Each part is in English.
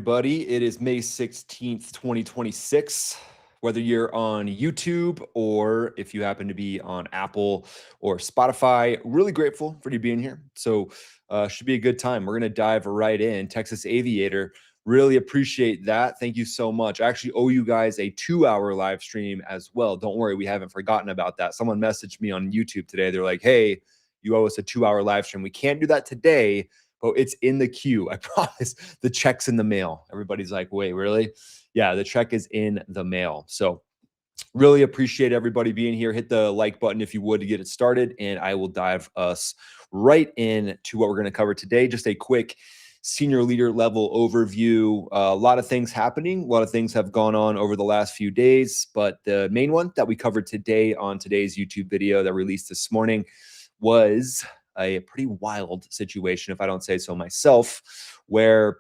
everybody. It is May 16th, 2026. Whether you're on YouTube or if you happen to be on Apple or Spotify, really grateful for you being here. So should be a good time. We're going to dive right in. Texas Aviator, really appreciate that. Thank you so much. I actually owe you guys a 2-hour live stream as well. Don't worry, we haven't forgotten about that. Someone messaged me on YouTube today. They're like, hey, you owe us a 2-hour live stream. We can't do that today, but it's in the queue. I promise. The check's in the mail. Everybody's like, wait, really? Yeah, the check is in the mail. So really appreciate everybody being here. Hit the like button if you would to get it started, and I will dive us right into what we're going to cover today. Just a quick senior leader level overview. A lot of things happening. A lot of things have gone on over the last few days, but the main one that we covered today on today's YouTube video that released this morning was a pretty wild situation, if I don't say so myself, where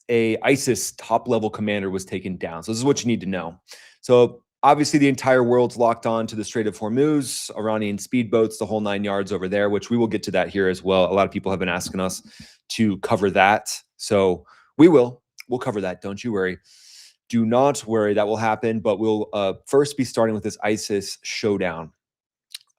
a ISIS top-level commander was taken down. So this is what you need to know. So obviously the entire world's locked on to the Strait of Hormuz, Iranian speedboats, the whole 9 yards over there, which we will get to that here as well. A lot of people have been asking us to cover that. So we'll cover that. Don't you worry. Do not worry, that will happen. But we'll first be starting with this ISIS showdown.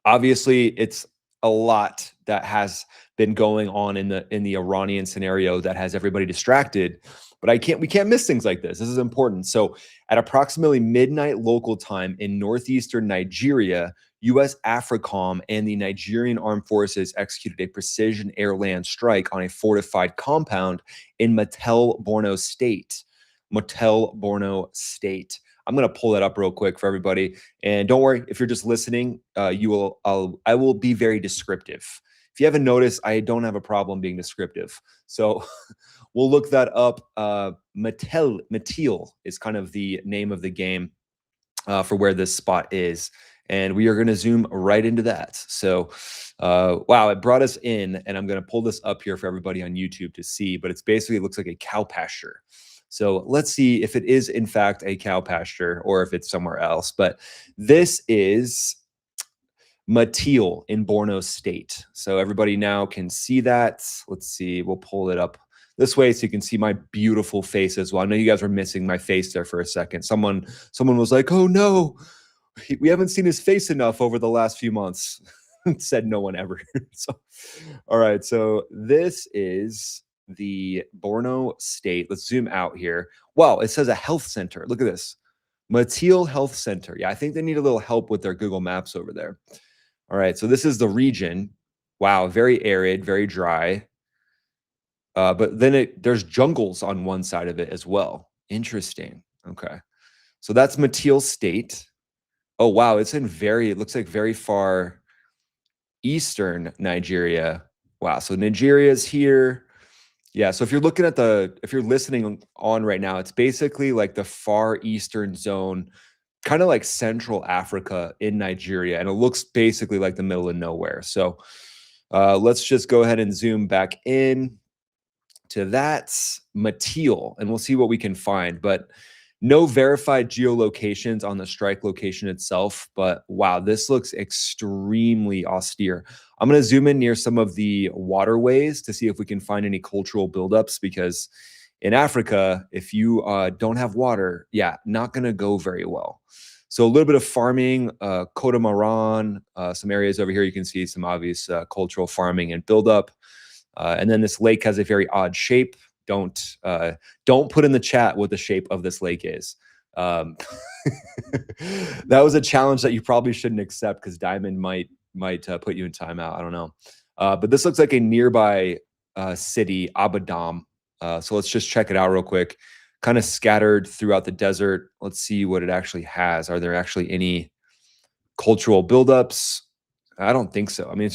Obviously, it's a lot that has been going on in the Iranian scenario that has everybody distracted, but we can't miss things like this. This is important. So at approximately midnight local time in northeastern Nigeria, U.S. AFRICOM and the Nigerian Armed Forces executed a precision air-land strike on a fortified compound in Metele, Borno State. Metele, Borno State. I'm going to pull that up real quick for everybody. And don't worry, if you're just listening, I will be very descriptive. If you haven't noticed, I don't have a problem being descriptive. So we'll look that up. Metele is kind of the name of the game for where this spot is. And we are going to zoom right into that. So, wow, it brought us in, and I'm going to pull this up here for everybody on YouTube to see, but it's basically, it looks like a cow pasture. So let's see if it is in fact a cow pasture or if it's somewhere else. But this is Metele in Borno State. So everybody now can see that. Let's see, we'll pull it up this way so you can see my beautiful face as well. I know you guys were missing my face there for a second. Someone was like, oh no, we haven't seen his face enough over the last few months. Said no one ever. So, all right, so this is the Borno State. Let's zoom out here. Wow, it says a health center. Look at this. Metele Health Center. Yeah, I think they need a little help with their Google Maps over there. All right, so this is the region. Wow, very arid, very dry. But then there's jungles on one side of it as well. Interesting. Okay. So that's Metele State. Oh, wow, it's in it looks like very far eastern Nigeria. Wow, so Nigeria's here. Yeah, so if you're looking at if you're listening on right now, it's basically like the far eastern zone, kind of like Central Africa in Nigeria, and it looks basically like the middle of nowhere. So let's just go ahead and zoom back in to that Metele, and we'll see what we can find. But no verified geolocations on the strike location itself, but wow, this looks extremely austere. I'm going to zoom in near some of the waterways to see if we can find any cultural buildups, because in Africa, if you don't have water, yeah, not going to go very well. So a little bit of farming, Kodamaran, some areas over here, you can see some obvious cultural farming and buildup. And then this lake has a very odd shape. Don't put in the chat what the shape of this lake is. That was a challenge that you probably shouldn't accept, because Diamond might put you in timeout. I don't know. But this looks like a nearby city, Abu-Bilal. So let's just check it out real quick. Kind of scattered throughout the desert. Let's see what it actually has. Are there actually any cultural buildups? I don't think so. I mean,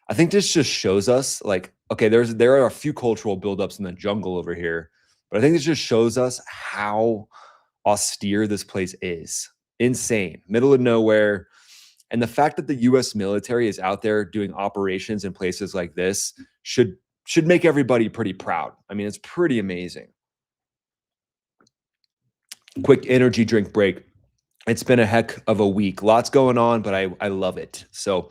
I think this just shows us, like, okay, there are a few cultural buildups in the jungle over here, but I think this just shows us how austere this place is. Insane, middle of nowhere. And the fact that the U.S. military is out there doing operations in places like this should make everybody pretty proud. I mean, it's pretty amazing. Quick energy drink break. It's been a heck of a week. Lots going on, but I love it. So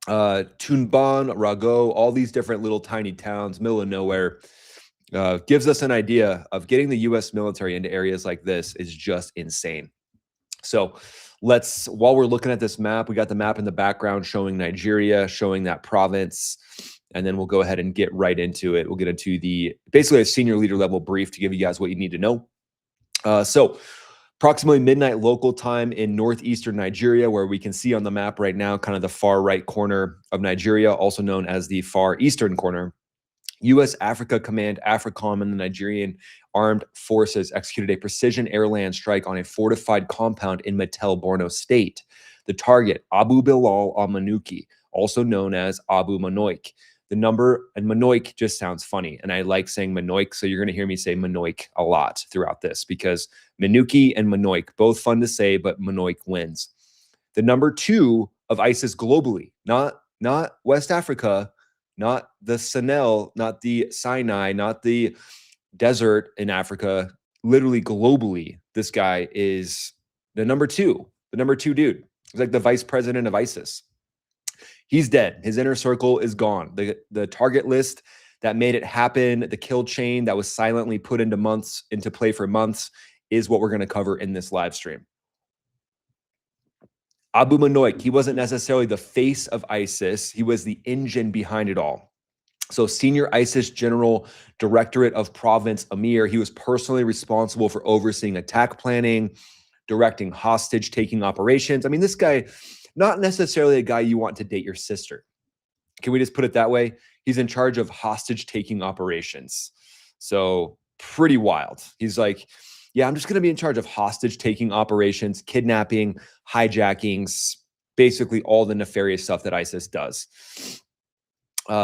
Tunban, Rago, all these different little tiny towns, middle of nowhere. gives us an idea of getting the U.S. military into areas like this is just insane. So while we're looking at this map, we got the map in the background showing Nigeria, showing that province, and then we'll go ahead and get right into it. We'll get into basically a senior leader level brief to give you guys what you need to know. So approximately midnight local time in northeastern Nigeria, where we can see on the map right now, kind of the far right corner of Nigeria, also known as the far eastern corner. U.S. Africa Command, AFRICOM, and the Nigerian Armed Forces executed a precision air-land strike on a fortified compound in Metele, Borno State. The target, Abu-Bilal al-Minuki, also known as Abu-Manoik. The number, and Manoik just sounds funny, and I like saying Manoik, so you're going to hear me say Manoik a lot throughout this, because Minuki and Manoik, both fun to say, but Manoik wins. The number 2 of ISIS globally, not West Africa, not the Sahel, not the Sinai, not the desert in Africa, literally globally, this guy is the number 2 dude. He's like the vice president of ISIS. He's dead. His inner circle is gone. The target list that made it happen, the kill chain that was silently put into play for months, is what we're going to cover in this live stream. Abu Manoik, he wasn't necessarily the face of ISIS. He was the engine behind it all. So senior ISIS general, Directorate of Province Emir, he was personally responsible for overseeing attack planning, directing hostage-taking operations. I mean, this guy, not necessarily a guy you want to date your sister. Can we just put it that way? He's in charge of hostage-taking operations. So pretty wild. He's like, yeah, I'm just going to be in charge of hostage-taking operations, kidnapping, hijackings, basically all the nefarious stuff that ISIS does.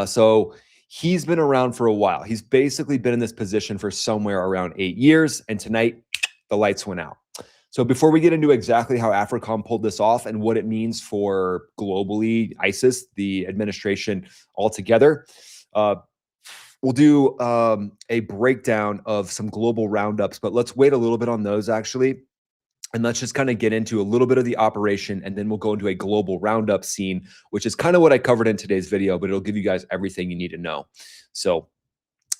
So he's been around for a while. He's basically been in this position for somewhere around 8 years, and tonight the lights went out. So before we get into exactly how AFRICOM pulled this off and what it means for globally ISIS, the administration altogether, we'll do a breakdown of some global roundups, but let's wait a little bit on those actually. And let's just kind of get into a little bit of the operation, and then we'll go into a global roundup scene, which is kind of what I covered in today's video, but it'll give you guys everything you need to know. So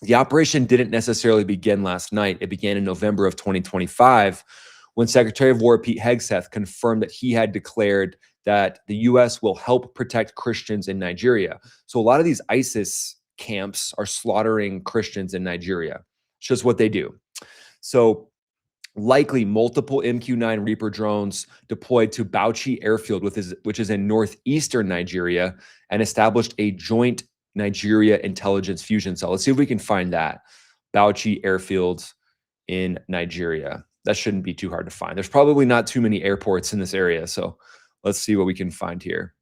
the operation didn't necessarily begin last night. It began in November of 2025 when Secretary of War Pete Hegseth confirmed that he had declared that the U.S. will help protect Christians in Nigeria. So a lot of these ISIS camps are slaughtering Christians in Nigeria. It's just what they do. So likely multiple MQ-9 Reaper drones deployed to Bauchi Airfield, which is in northeastern Nigeria, and established a joint Nigeria intelligence fusion cell. Let's see if we can find that. Bauchi Airfield in Nigeria. That shouldn't be too hard to find. There's probably not too many airports in this area, so let's see what we can find here.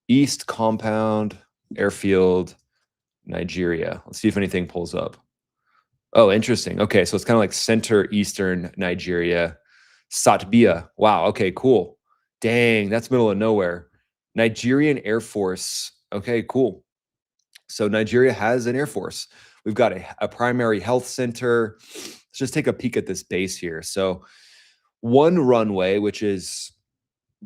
East Compound Airfield, Nigeria. Let's see if anything pulls up. Oh, interesting. Okay, so it's kind of like center eastern Nigeria. Satbia. Wow, okay, cool. Dang, that's middle of nowhere. Nigerian Air Force. Okay, cool. So Nigeria has an Air Force. We've got a primary health center. Let's just take a peek at this base here. So one runway, which is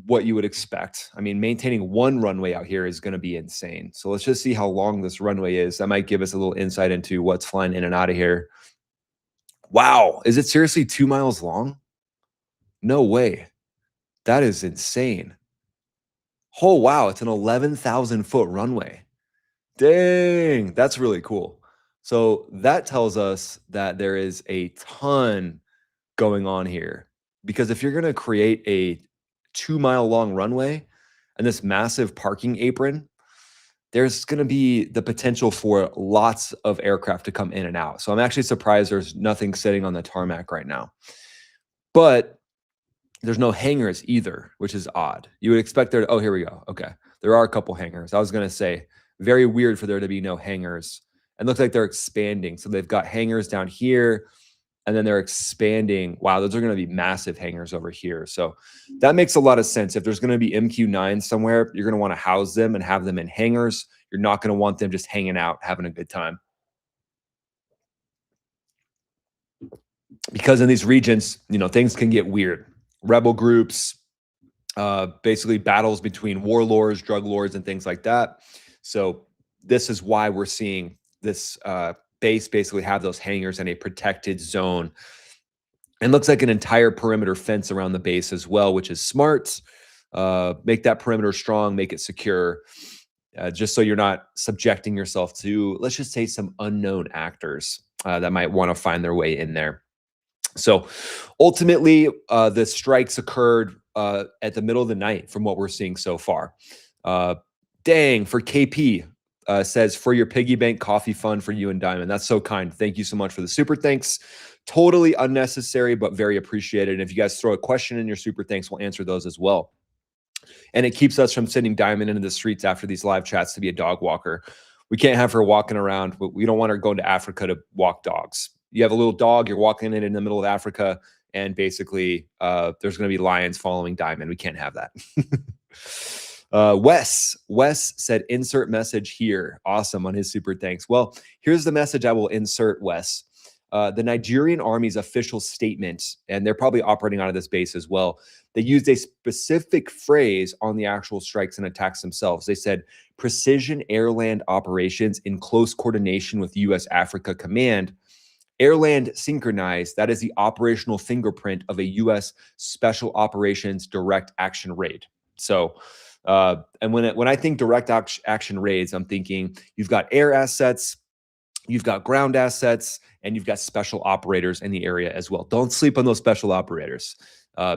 what you would expect. I mean, maintaining one runway out here is going to be insane. So let's just see how long this runway is. That might give us a little insight into what's flying in and out of here. Wow. Is it seriously 2 miles long? No way. That is insane. Oh, wow. It's an 11,000 foot runway. Dang. That's really cool. So that tells us that there is a ton going on here, because if you're going to create a 2 mile long runway and this massive parking apron, there's going to be the potential for lots of aircraft to come in and out. So I'm actually surprised there's nothing sitting on the tarmac right now. But there's no hangars either, which is odd. You would expect there to, oh, here we go. Okay. There are a couple hangars. I was going to say, very weird for there to be no hangars. And looks like they're expanding. So they've got hangars down here, and then they're expanding. Wow, those are going to be massive hangars over here. So that makes a lot of sense. If there's going to be MQ-9 somewhere, you're going to want to house them and have them in hangars. You're not going to want them just hanging out, having a good time. Because in these regions, you know, things can get weird. Rebel groups, basically battles between warlords, drug lords, and things like that. So this is why we're seeing this base basically have those hangars in a protected zone. And looks like an entire perimeter fence around the base as well, which is smart. Make that perimeter strong, make it secure, just so you're not subjecting yourself to, let's just say, some unknown actors that might want to find their way in there. So ultimately, the strikes occurred at the middle of the night from what we're seeing so far. Dang, for KP, says, for your piggy bank coffee fund for you and Diamond. That's so kind. Thank you so much for the super thanks. Totally unnecessary, but very appreciated. And if you guys throw a question in your super thanks, we'll answer those as well. And it keeps us from sending Diamond into the streets after these live chats to be a dog walker. We can't have her walking around. We don't want her going to Africa to walk dogs. You have a little dog, you're walking in the middle of Africa, and basically there's going to be lions following Diamond. We can't have that. Wes said, insert message here. Awesome, on his super thanks. Well, here's the message I will insert, Wes. The Nigerian Army's official statement, and they're probably operating out of this base as well, they used a specific phrase on the actual strikes and attacks themselves. They said, precision airland operations in close coordination with U.S. Africa Command. Airland synchronized, that is the operational fingerprint of a U.S. Special Operations Direct Action Raid. So, and when I think direct action raids, I'm thinking you've got air assets, you've got ground assets, and you've got special operators in the area as well. Don't sleep on those special operators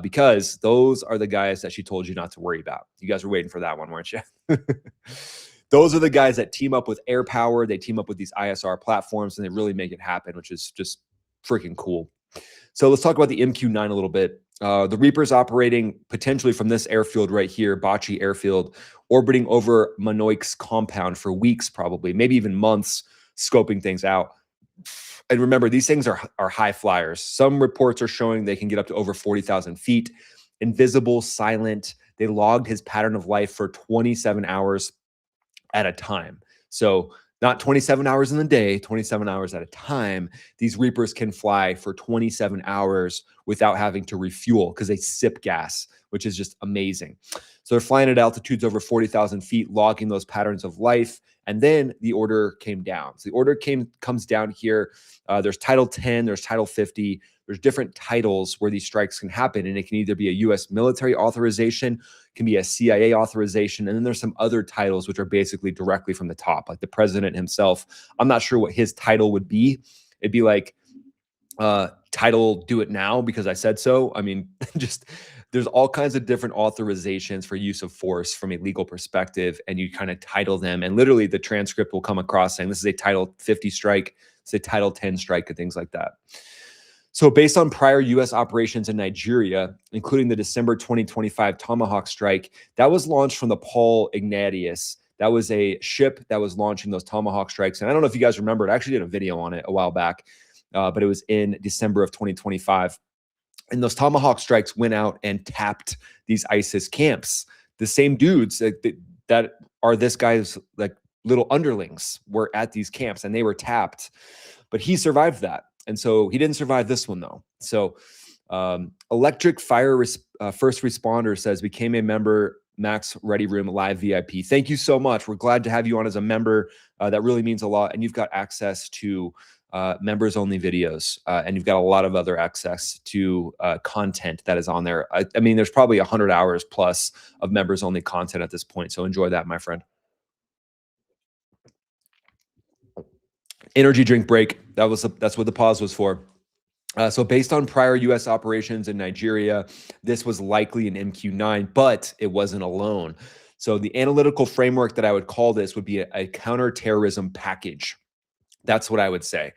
because those are the guys that she told you not to worry about. You guys were waiting for that one, weren't you? Those are the guys that team up with air power. They team up with these ISR platforms, and they really make it happen, which is just freaking cool. So let's talk about the MQ-9 a little bit. The Reaper's operating potentially from this airfield right here, Bachi Airfield, orbiting over Manoik's compound for weeks, probably, maybe even months, scoping things out. And remember, these things are high flyers. Some reports are showing they can get up to over 40,000 feet. Invisible, silent. They logged his pattern of life for 27 hours at a time. So not 27 hours in the day, 27 hours at a time. These Reapers can fly for 27 hours without having to refuel because they sip gas, which is just amazing. So they're flying at altitudes over 40,000 feet, logging those patterns of life. And then the order came down. So the order comes down here. There's Title 10, there's Title 50. There's different titles where these strikes can happen. And it can either be a U.S. military authorization, can be a CIA authorization. And then there's some other titles which are basically directly from the top, like the president himself. I'm not sure what his title would be. It'd be like title do it now because I said so. I mean, just there's all kinds of different authorizations for use of force from a legal perspective, and you kind of title them, and literally the transcript will come across saying this is a Title 50 strike, it's a Title 10 strike, and things like that. So based on prior U.S. operations in Nigeria, including the December 2025 Tomahawk strike, that was launched from the Paul Ignatius. That was a ship that was launching those Tomahawk strikes. And I don't know if you guys remember, I actually did a video on it a while back, but it was in December of 2025. And those Tomahawk strikes went out and tapped these ISIS camps. The same dudes that are this guy's like little underlings were at these camps, and they were tapped. But he survived that. And so he didn't survive this one, though. So Electric Fire First Responder says, became a member, Max Ready Room Live VIP. Thank you so much. We're glad to have you on as a member. That really means a lot. And you've got access to members only videos, and you've got a lot of other access to content that is on there. I mean, there's probably 100 hours plus of members only content at this point. So enjoy that, my friend. Energy drink break. That's what the pause was for. So based on prior U.S. operations in Nigeria, this was likely an MQ-9, but it wasn't alone. So the analytical framework that I would call this would be a counterterrorism package. That's what I would say.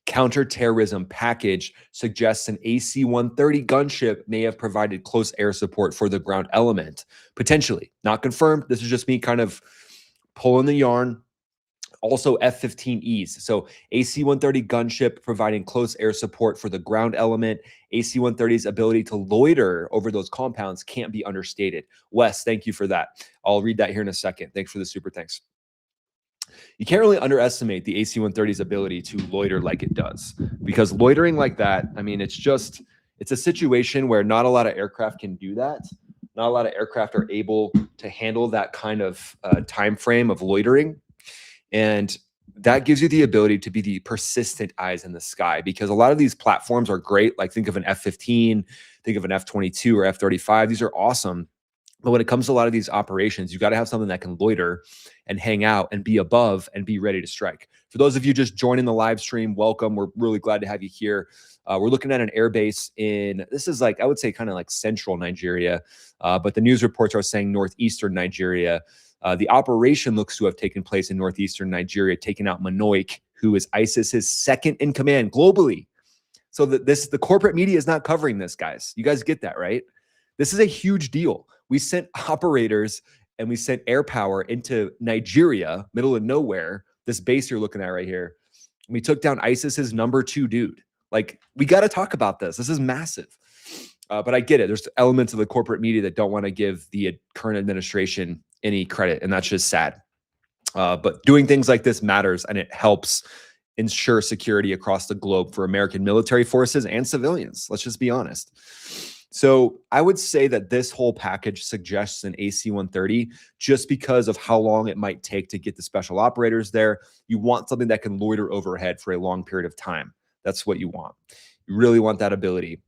Counterterrorism package suggests an AC-130 gunship may have provided close air support for the ground element. Potentially. Not confirmed. This is just me kind of pulling the yarn. Also F-15Es. So AC-130 gunship providing close air support for the ground element. AC-130's ability to loiter over those compounds can't be understated. Wes, thank you for that. I'll read that here in a second. Thanks for the super thanks. You can't really underestimate the AC-130's ability to loiter like it does, because loitering like that, I mean, it's a situation where not a lot of aircraft can do that. Not a lot of aircraft are able to handle that kind of time frame of loitering. And that gives you the ability to be the persistent eyes in the sky, because a lot of these platforms are great. Like think of an F-15, think of an F-22 or F-35. These are awesome. But when it comes to a lot of these operations, you got to have something that can loiter and hang out and be above and be ready to strike. For those of you just joining the live stream, welcome. We're really glad to have you here. We're looking at an air base in, this is like, I would say kind of like central Nigeria, but the news reports are saying northeastern Nigeria. The operation looks to have taken place in northeastern Nigeria, taking out Manoik, who is ISIS's second in command globally. So the corporate media is not covering this, guys. You guys get that, right? This is a huge deal. We sent operators and we sent air power into Nigeria, middle of nowhere, this base you're looking at right here. We took down ISIS's #2 dude. Like, we got to talk about this. This is massive. But I get it. There's elements of the corporate media that don't want to give the current administration any credit, and that's just sad. But doing things like this matters, and it helps ensure security across the globe for American military forces and civilians. Let's just be honest. So I would say that this whole package suggests an AC-130 just because of how long it might take to get the special operators there. You want something that can loiter overhead for a long period of time. That's what you want. You really want that ability.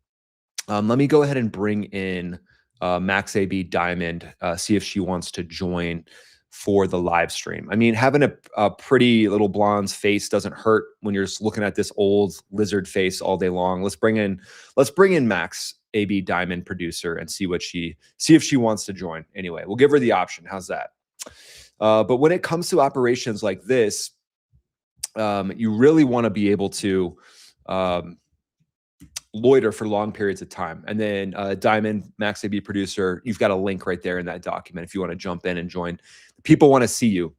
Let me go ahead and bring in Max AB Diamond, see if she wants to join for the live stream. I mean, having a pretty little blonde's face doesn't hurt when you're just looking at this old lizard face all day long. Let's bring in Max AB Diamond, producer, and see if she wants to join. Anyway, we'll give her the option. How's that? But when it comes to operations like this, you really want to be able to loiter for long periods of time. And then Diamond, Max AB producer, you've got a link right there in that document if you want to jump in and join. People want to see you.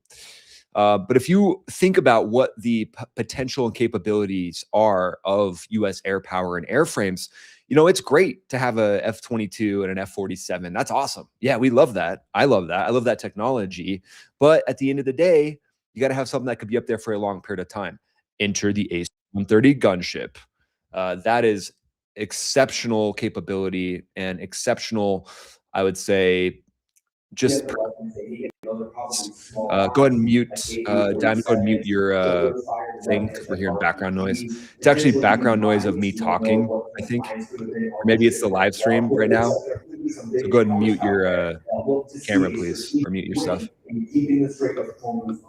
But if you think about what the potential and capabilities are of U.S. air power and airframes, you know, it's great to have a F-22 and an F-47. That's awesome. Yeah, we love that. I love that. I love that technology. But at the end of the day, you got to have something that could be up there for a long period of time. Enter the AC-130 gunship. That is exceptional capability and exceptional, I would say, just go ahead and mute, Diamond, go ahead and mute your thing, because we're hearing background noise. It's actually background noise of me talking, I think. Or maybe it's the live stream right now. So go ahead and mute your camera, please, or mute your stuff.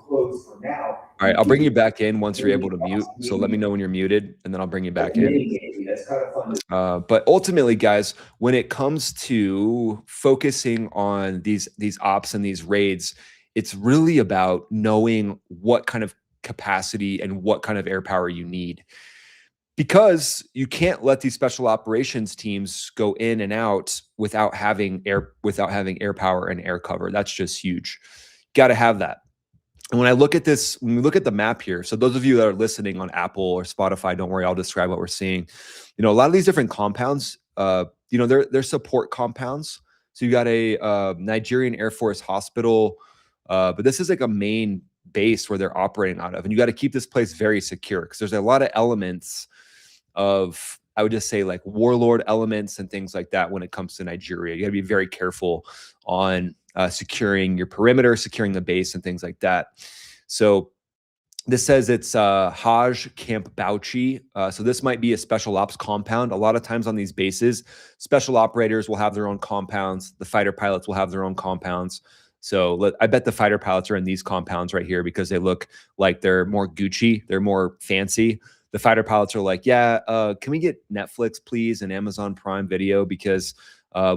All right, I'll bring you back in once you're able to mute. So let me know when you're muted, and then I'll bring you back in. But ultimately, guys, when it comes to focusing on these ops and these raids, it's really about knowing what kind of capacity and what kind of air power you need, because you can't let these special operations teams go in and out without having air power and air cover. That's just huge. Got to have that. And when I look at this, when we look at the map here, so those of you that are listening on Apple or Spotify, don't worry, I'll describe what we're seeing. You know, a lot of these different compounds, you know, they're support compounds. So you got a Nigerian Air Force hospital, but this is like a main base where they're operating out of. And you got to keep this place very secure, because there's a lot of elements of, I would just say, like warlord elements and things like that when it comes to Nigeria. You got to be very careful on securing your perimeter, securing the base, and things like that. So this says it's Hajj Camp Bauchi. So this might be a special ops compound. A lot of times on these bases, special operators will have their own compounds. The fighter pilots will have their own compounds. So I bet the fighter pilots are in these compounds right here because they look like they're more Gucci. They're more fancy. The fighter pilots are like, yeah, can we get Netflix, please, and Amazon Prime Video? Because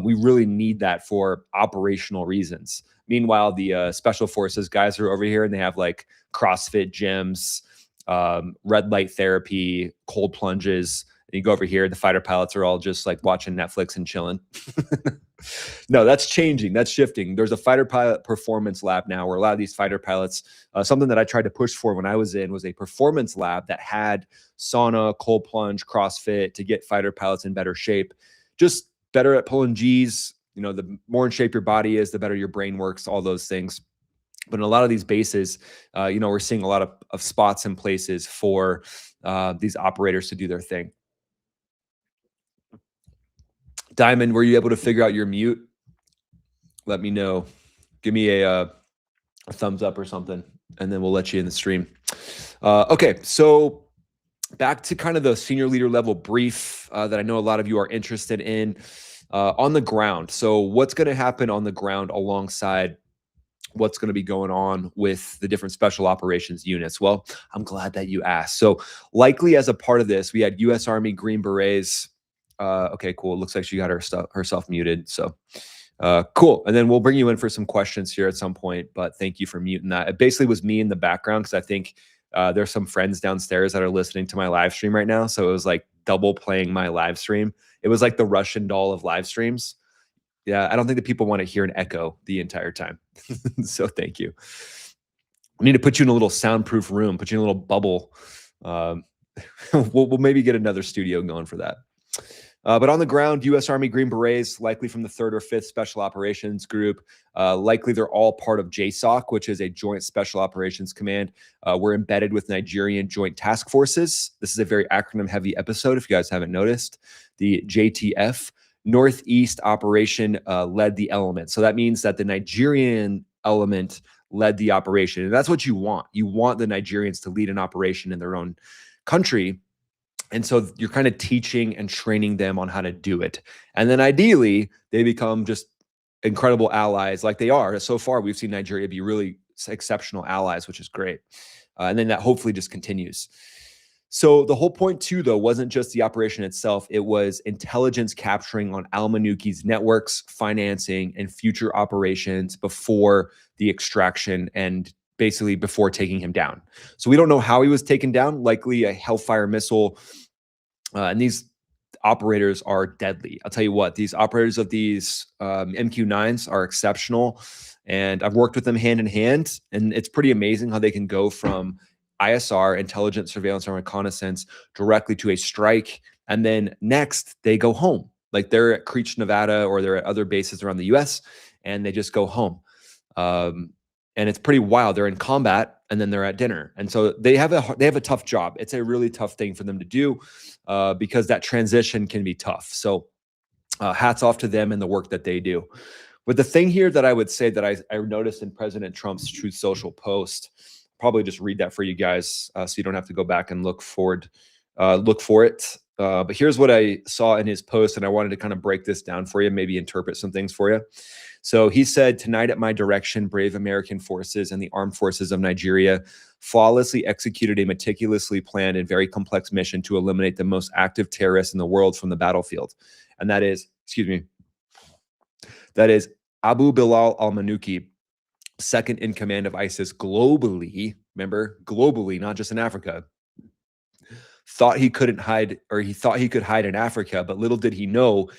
we really need that for operational reasons. Meanwhile, the special forces guys are over here and they have like CrossFit gyms, red light therapy, cold plunges. And you go over here, the fighter pilots are all just like watching Netflix and chilling. No, that's changing. That's shifting. There's a fighter pilot performance lab now where a lot of these fighter pilots, something that I tried to push for when I was in was a performance lab that had sauna, cold plunge, CrossFit to get fighter pilots in better shape. Just better at pulling G's. You know, the more in shape your body is, the better your brain works, all those things. But in a lot of these bases, you know, we're seeing a lot of spots and places for these operators to do their thing. Diamond, were you able to figure out your mute? Let me know. Give me a thumbs up or something. and then we'll let you in the stream. Okay, so back to kind of the senior leader level brief that I know a lot of you are interested in on the ground. So what's going to happen on the ground alongside what's going to be going on with the different special operations units? Well, I'm glad that you asked. So likely as a part of this, we had U.S. Army Green Berets. Okay, cool. It looks like she got herself muted. So cool. And then we'll bring you in for some questions here at some point, but thank you for muting that. It basically was me in the background because I think there's some friends downstairs that are listening to my live stream right now. So it was like double playing my live stream. It was like the Russian doll of live streams. Yeah, I don't think that people want to hear an echo the entire time. So thank you. We need to put you in a little soundproof room, put you in a little bubble. We'll maybe get another studio going for that. But on the ground, U.S. Army Green Berets, likely from the 3rd or 5th Special Operations Group. Likely they're all part of JSOC, which is a Joint Special Operations Command. We're embedded with Nigerian Joint Task Forces. This is a very acronym-heavy episode, if you guys haven't noticed. The JTF, Northeast Operation, led the element. So that means that the Nigerian element led the operation. And that's what you want. You want the Nigerians to lead an operation in their own country. And so you're kind of teaching and training them on how to do it. And then ideally, they become just incredible allies like they are. So far, we've seen Nigeria be really exceptional allies, which is great. And then that hopefully just continues. So the whole point too, though, wasn't just the operation itself. It was intelligence capturing on al-Minuki's networks, financing, and future operations before the extraction and basically before taking him down. So we don't know how he was taken down, likely a Hellfire missile. And these operators are deadly. I'll tell you what, these operators of these MQ-9s are exceptional. And I've worked with them hand in hand. And it's pretty amazing how they can go from ISR, intelligence, surveillance, and reconnaissance, directly to a strike. And then next, they go home. Like they're at Creech, Nevada, or they're at other bases around the US, and they just go home. And it's pretty wild. They're in combat and then they're at dinner. And so they have a tough job. It's a really tough thing for them to do because that transition can be tough. So hats off to them and the work that they do. But the thing here that I would say that I noticed in President Trump's Truth Social post, probably just read that for you guys so you don't have to go back and look for it. But here's what I saw in his post, and I wanted to kind of break this down for you, maybe interpret some things for you. So he said, tonight at my direction, brave American forces and the armed forces of Nigeria flawlessly executed a meticulously planned and very complex mission to eliminate the most active terrorists in the world from the battlefield. And that is, Abu-Bilal al-Minuki, second in command of ISIS globally. Remember, globally, not just in Africa. Thought he couldn't hide, or he thought he could hide in Africa, but little did he know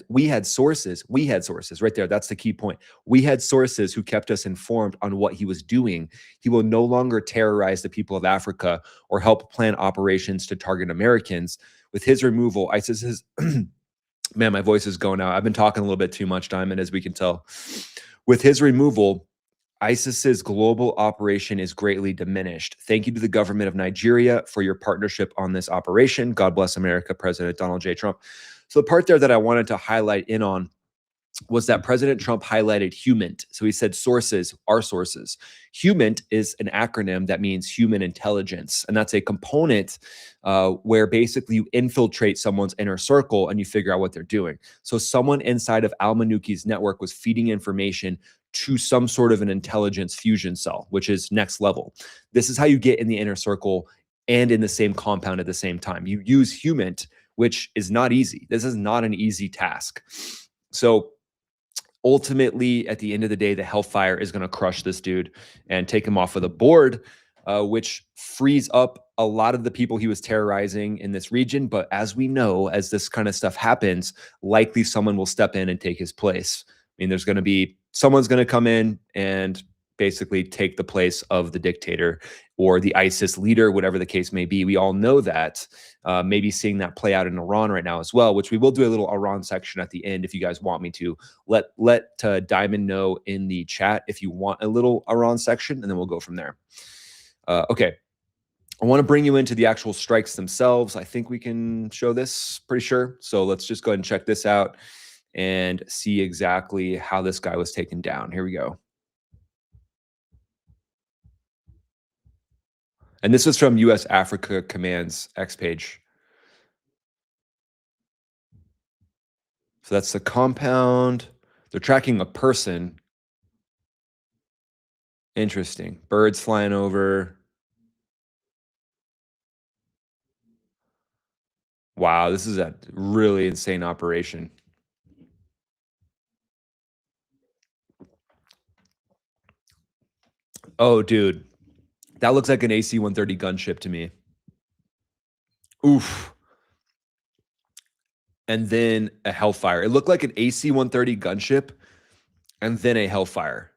we had sources right there. That's the key point. We had sources who kept us informed on what he was doing. He will no longer terrorize the people of Africa or help plan operations to target Americans. With his removal, ISIS is man, my voice is going out. I've been talking a little bit too much, Diamond, as we can tell. With his removal, ISIS's global operation is greatly diminished. Thank you to the government of Nigeria for your partnership on this operation. God bless America, President Donald J. Trump. So the part there that I wanted to highlight in on was that President Trump highlighted HUMINT. So he said sources, our sources. HUMINT is an acronym that means human intelligence. And that's a component where basically you infiltrate someone's inner circle and you figure out what they're doing. So someone inside of al-Minuki's network was feeding information to some sort of an intelligence fusion cell, which is next level. This is how you get in the inner circle and in the same compound at the same time. You use HUMINT, which is not easy. This is not an easy task. So ultimately, at the end of the day, the Hellfire is going to crush this dude and take him off of the board, which frees up a lot of the people he was terrorizing in this region. But as we know, as this kind of stuff happens, likely someone will step in and take his place. I mean, there's going to be someone's going to come in and basically take the place of the dictator or the ISIS leader, whatever the case may be. We all know that. Maybe seeing that play out in Iran right now as well, which we will do a little Iran section at the end if you guys want me to. Let Diamond know in the chat if you want a little Iran section, and then we'll go from there. Okay. I want to bring you into the actual strikes themselves. I think we can show this, pretty sure. So let's just go ahead and check this out and see exactly how this guy was taken down. Here we go. And this was from U.S. Africa Command's X page. So that's the compound. They're tracking a person. Interesting. Birds flying over. Wow, this is a really insane operation. Oh, dude. That looks like an AC-130 gunship to me. Oof. And then a Hellfire. It looked like an AC-130 gunship and then a Hellfire.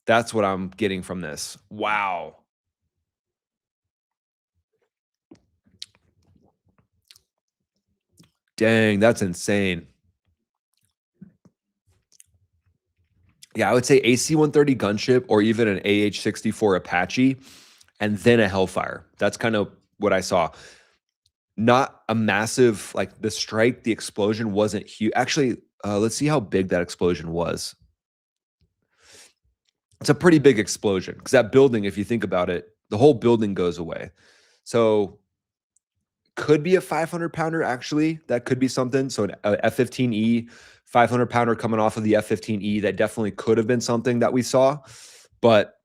That's what I'm getting from this. Wow. Dang, that's insane. Yeah, I would say AC-130 gunship or even an AH-64 Apache and then a Hellfire. That's kind of what I saw. Not a massive, like the strike, the explosion wasn't huge. Actually, let's see how big that explosion was. It's a pretty big explosion because that building, if you think about it, the whole building goes away. So could be a 500-pounder, actually. That could be something. So an F-15E 500-pounder coming off of the F-15E, that definitely could have been something that we saw. But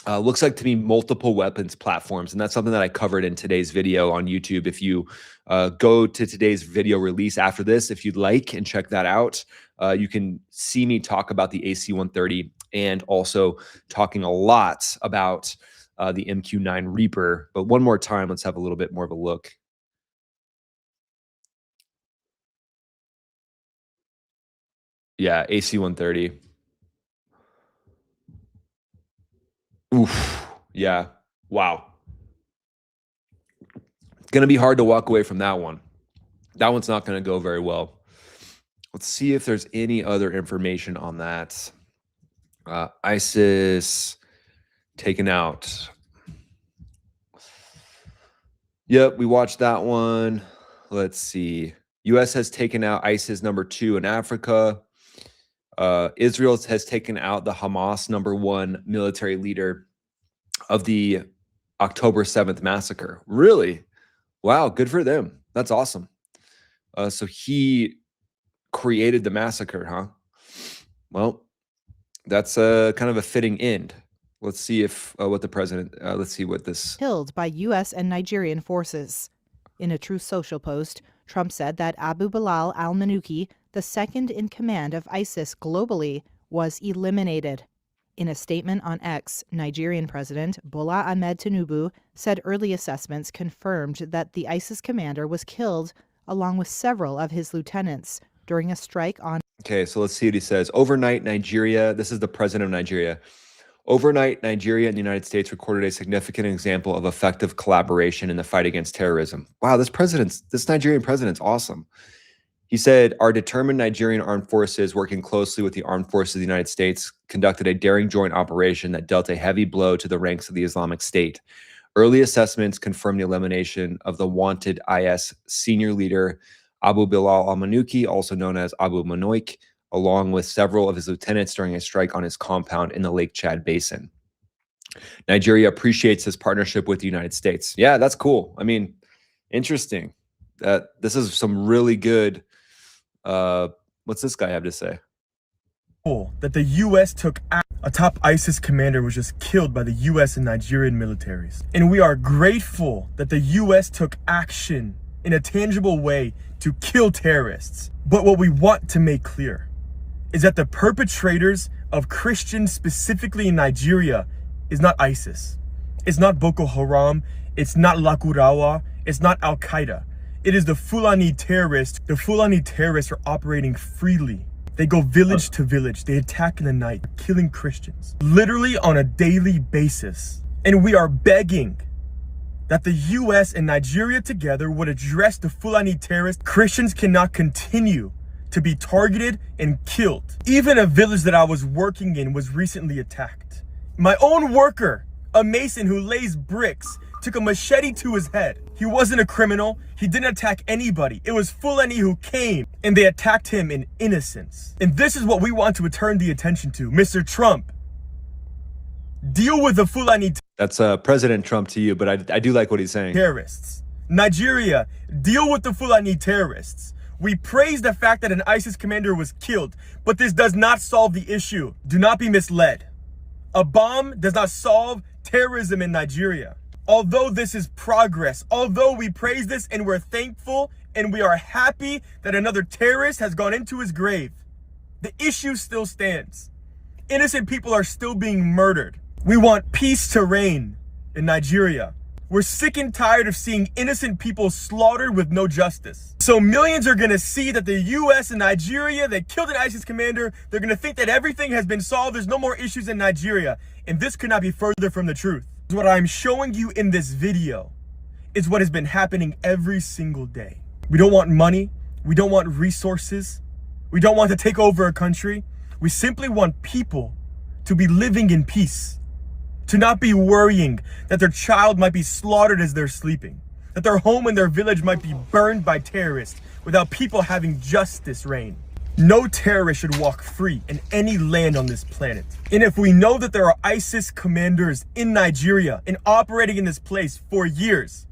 looks like to me multiple weapons platforms, and that's something that I covered in today's video on YouTube. If you go to today's video release after this, if you'd like, and check that out, you can see me talk about the AC-130 and also talking a lot about the MQ-9 Reaper. But one more time, let's have a little bit more of a look. Yeah, AC-130. Oof. Yeah. Wow. It's going to be hard to walk away from that one. That one's not going to go very well. Let's see if there's any other information on that. ISIS taken out. Yep, we watched that one. Let's see. U.S. has taken out ISIS #2 in Africa. Israel has taken out the Hamas #1 military leader of the October 7th massacre. Really? Wow, good for them. That's awesome. So he created the massacre, huh? Well, that's kind of a fitting end. Let's see if what the president, let's see what this. Killed by U.S. and Nigerian forces. In a Truth Social post, Trump said that Abu-Bilal al-Minuki, the second in command of ISIS globally, was eliminated. In a statement on X, Nigerian President Bola Ahmed Tinubu said early assessments confirmed that the ISIS commander was killed along with several of his lieutenants during a strike on. Okay, so let's see what he says. Overnight, Nigeria, this is the president of Nigeria. Overnight, Nigeria and the United States recorded a significant example of effective collaboration in the fight against terrorism. Wow, this Nigerian president's awesome. He said, our determined Nigerian armed forces, working closely with the armed forces of the United States, conducted a daring joint operation that dealt a heavy blow to the ranks of the Islamic State. Early assessments confirmed the elimination of the wanted IS senior leader, Abu-Bilal al-Minuki, also known as Abu-Minuki, along with several of his lieutenants during a strike on his compound in the Lake Chad Basin. Nigeria appreciates his partnership with the United States. Yeah, that's cool. I mean, interesting. This is some really good. What's this guy have to say? That the U.S. took a top ISIS commander was just killed by the U.S. and Nigerian militaries. And we are grateful that the U.S. took action in a tangible way to kill terrorists. But what we want to make clear is that the perpetrators of Christians, specifically in Nigeria, is not ISIS. It's not Boko Haram. It's not Lakurawa. It's not Al-Qaeda. It is the Fulani terrorists. The Fulani terrorists are operating freely. They go village to village. They attack in the night, killing Christians, literally on a daily basis. And we are begging that the U.S. and Nigeria together would address the Fulani terrorists. Christians cannot continue to be targeted and killed. Even a village that I was working in was recently attacked. My own worker, a mason who lays bricks, took a machete to his head. He wasn't a criminal. He didn't attack anybody. It was Fulani who came and they attacked him in innocence. And this is what we want to turn the attention to. Mr. Trump, Deal with the Fulani That's President Trump to you, but I do like what he's saying. terrorists. Nigeria, deal with the Fulani terrorists. We praise the fact that an ISIS commander was killed, but this does not solve the issue. Do not be misled. A bomb does not solve terrorism in Nigeria. Although this is progress, although we praise this and we're thankful and we are happy that another terrorist has gone into his grave, the issue still stands. Innocent people are still being murdered. We want peace to reign in Nigeria. We're sick and tired of seeing innocent people slaughtered with no justice. So millions are gonna see that the US and Nigeria, they killed an ISIS commander. They're gonna think that everything has been solved. There's no more issues in Nigeria. And this could not be further from the truth. What I'm showing you in this video is what has been happening every single day. We don't want money. We don't want resources. We don't want to take over a country. We simply want people to be living in peace, to not be worrying that their child might be slaughtered as they're sleeping, that their home and their village might be burned by terrorists without people having justice reign. No terrorist should walk free in any land on this planet. And if we know that there are ISIS commanders in Nigeria and operating in this place for years,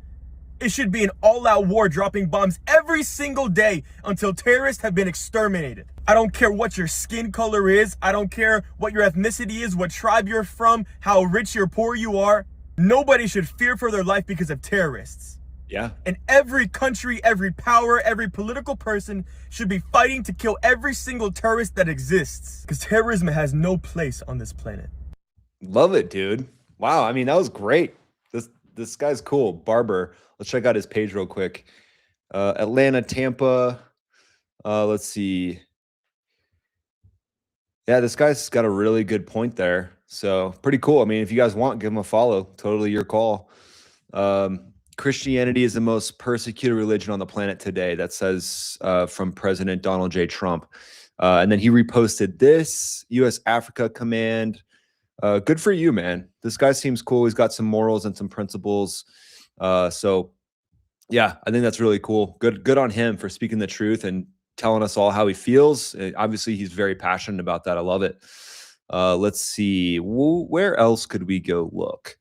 it should be an all-out war, dropping bombs every single day until terrorists have been exterminated. I don't care what your skin color is. I don't care what your ethnicity is, what tribe you're from, how rich or poor you are. Nobody should fear for their life because of terrorists. Yeah. And every country, every power, every political person should be fighting to kill every single terrorist that exists, because terrorism has no place on this planet. Love it, dude. Wow. I mean, that was great. This guy's cool. Barber. Let's check out his page real quick. Atlanta, Tampa. Let's see. Yeah, this guy's got a really good point there. So pretty cool. I mean, if you guys want, give him a follow. Totally your call. Christianity is the most persecuted religion on the planet today. That says from President Donald J. Trump. And then he reposted this U.S. Africa Command. Good for you, man. This guy seems cool. He's got some morals and some principles. So yeah, I think that's really cool. Good on him for speaking the truth and telling us all how he feels. Obviously, he's very passionate about that. I love it. Let's see. Where else could we go look?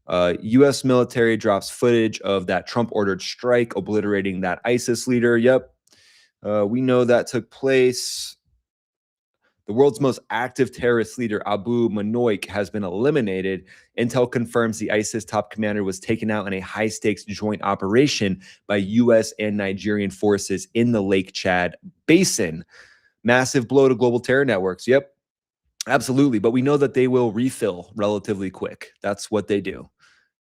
U.S. military drops footage of that Trump-ordered strike, obliterating that ISIS leader. Yep. We know that took place. The world's most active terrorist leader, Abu-Bilal, has been eliminated. Intel confirms the ISIS top commander was taken out in a high-stakes joint operation by U.S. and Nigerian forces in the Lake Chad Basin. Massive blow to global terror networks. Yep, absolutely. But we know that they will refill relatively quick. That's what they do.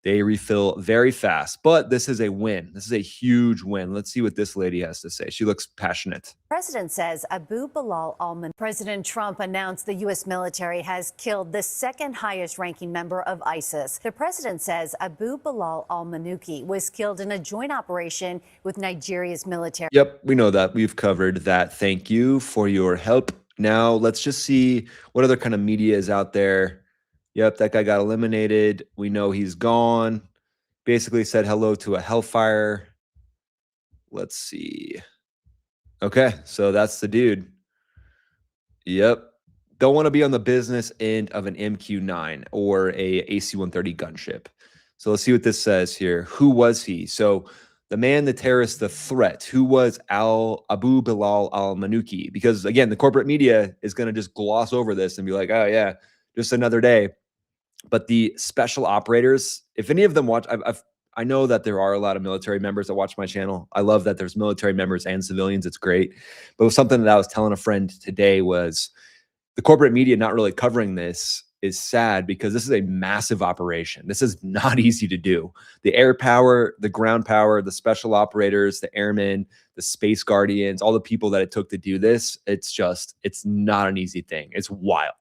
They refill very fast. But this is a win. This is a huge win. Let's see what this lady has to say. She looks passionate. President says Abu-Bilal al-Minuki. President Trump announced the U.S. military has killed the second highest ranking member of ISIS. The president says Abu-Bilal al-Minuki was killed in a joint operation with Nigeria's military. Yep, we know that. We've covered that. Thank you for your help. Now, let's just see what other kind of media is out there. Yep, that guy got eliminated. We know he's gone. Basically said hello to a hellfire. Let's see. Okay, so that's the dude. Yep. Don't want to be on the business end of an MQ-9 or a AC-130 gunship. So let's see what this says here. Who was he? So the man, the terrorist, the threat. Who was Abu-Bilal al-Minuki? Because again, the corporate media is going to just gloss over this and be like, oh yeah, just another day. But the special operators, if any of them watch, I know that there are a lot of military members that watch my channel. I love that there's military members and civilians. It's great. But something that I was telling a friend today was the corporate media not really covering this is sad, because this is a massive operation. This is not easy to do. The air power, the ground power, the special operators, the airmen, the space guardians, all the people that it took to do this, it's not an easy thing. It's wild.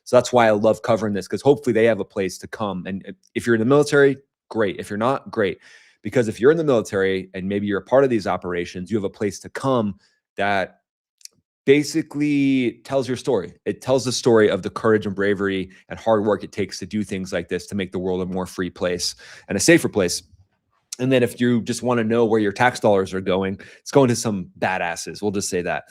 So that's why I love covering this, because hopefully they have a place to come. And if you're in the military, great. If you're not, great. Because if you're in the military and maybe you're a part of these operations, you have a place to come that basically tells your story. It tells the story of the courage and bravery and hard work it takes to do things like this to make the world a more free place and a safer place. And then if you just want to know where your tax dollars are going, it's going to some badasses. We'll just say that.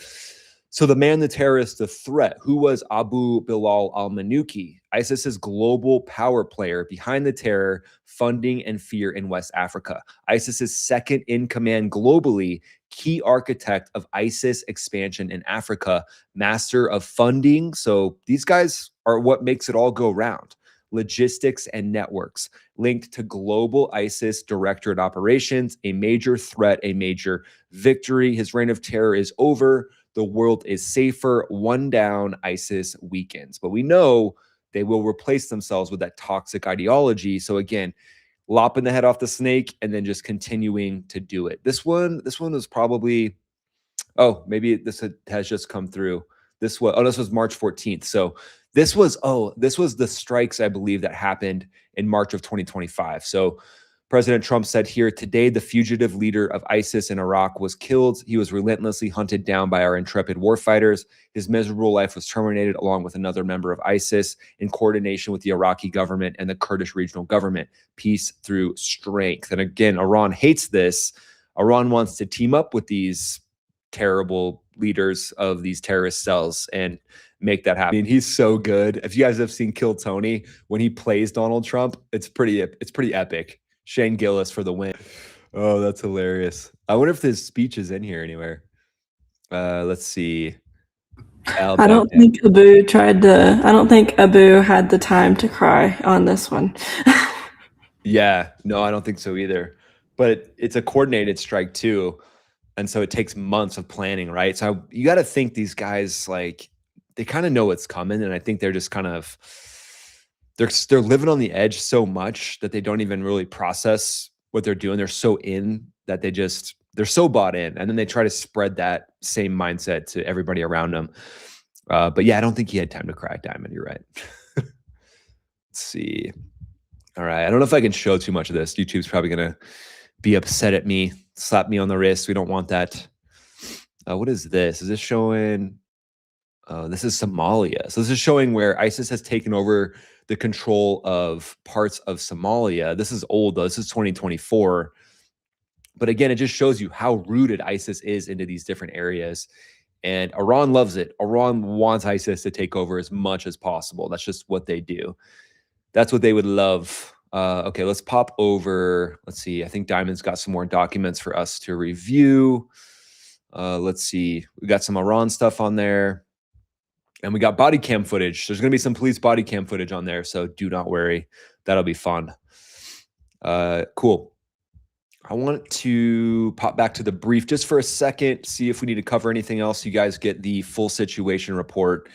So the man, the terrorist, the threat, who was Abu-Bilal al-Minuki? ISIS's global power player behind the terror, funding, and fear in West Africa. ISIS's second in command globally, key architect of ISIS expansion in Africa, master of funding. So these guys are what makes it all go round. Logistics and networks linked to global ISIS Directorate operations, a major threat, a major victory. His reign of terror is over. The world is safer. One down, ISIS weakens. But we know they will replace themselves with that toxic ideology. So again, lopping the head off the snake and then just continuing to do it. This one was probably, oh, maybe this has just come through. This was March 14th. So this was the strikes, I believe, that happened in March of 2025. So President Trump said here, today, the fugitive leader of ISIS in Iraq was killed. He was relentlessly hunted down by our intrepid warfighters. His miserable life was terminated along with another member of ISIS in coordination with the Iraqi government and the Kurdish regional government. Peace through strength. And again, Iran hates this. Iran wants to team up with these terrible leaders of these terrorist cells and make that happen. I mean, he's so good. If you guys have seen Kill Tony, when he plays Donald Trump, it's pretty epic. Shane Gillis for the win. Oh, that's hilarious. I wonder if his speech is in here anywhere. Let's see. I don't think Abu had the time to cry on this one. Yeah, no, I don't think so either. But it's a coordinated strike too. And so it takes months of planning, right? So you got to think these guys, like, they kind of know what's coming. And I think they're just kind of, they're living on the edge so much that they don't even really process what they're doing. They're so in that they're so bought in. And then they try to spread that same mindset to everybody around them. But yeah, I don't think he had time to cry, Diamond. You're right. Let's see. All right. I don't know if I can show too much of this. YouTube's probably going to be upset at me, slap me on the wrist. We don't want that. What is this? Is this showing? This is Somalia. So this is showing where ISIS has taken over the control of parts of Somalia. This is old though. This is 2024. But again, it just shows you how rooted ISIS is into these different areas. And Iran loves it. Iran wants ISIS to take over as much as possible. That's just what they do. That's what they would love. Okay, let's pop over. Let's see. I think Diamond's got some more documents for us to review. Let's see. We got some Iran stuff on there. And we got body cam footage. There's going to be some police body cam footage on there, so do not worry. That'll be fun. Cool. I want to pop back to the brief just for a second, see if we need to cover anything else. You guys get the full situation report.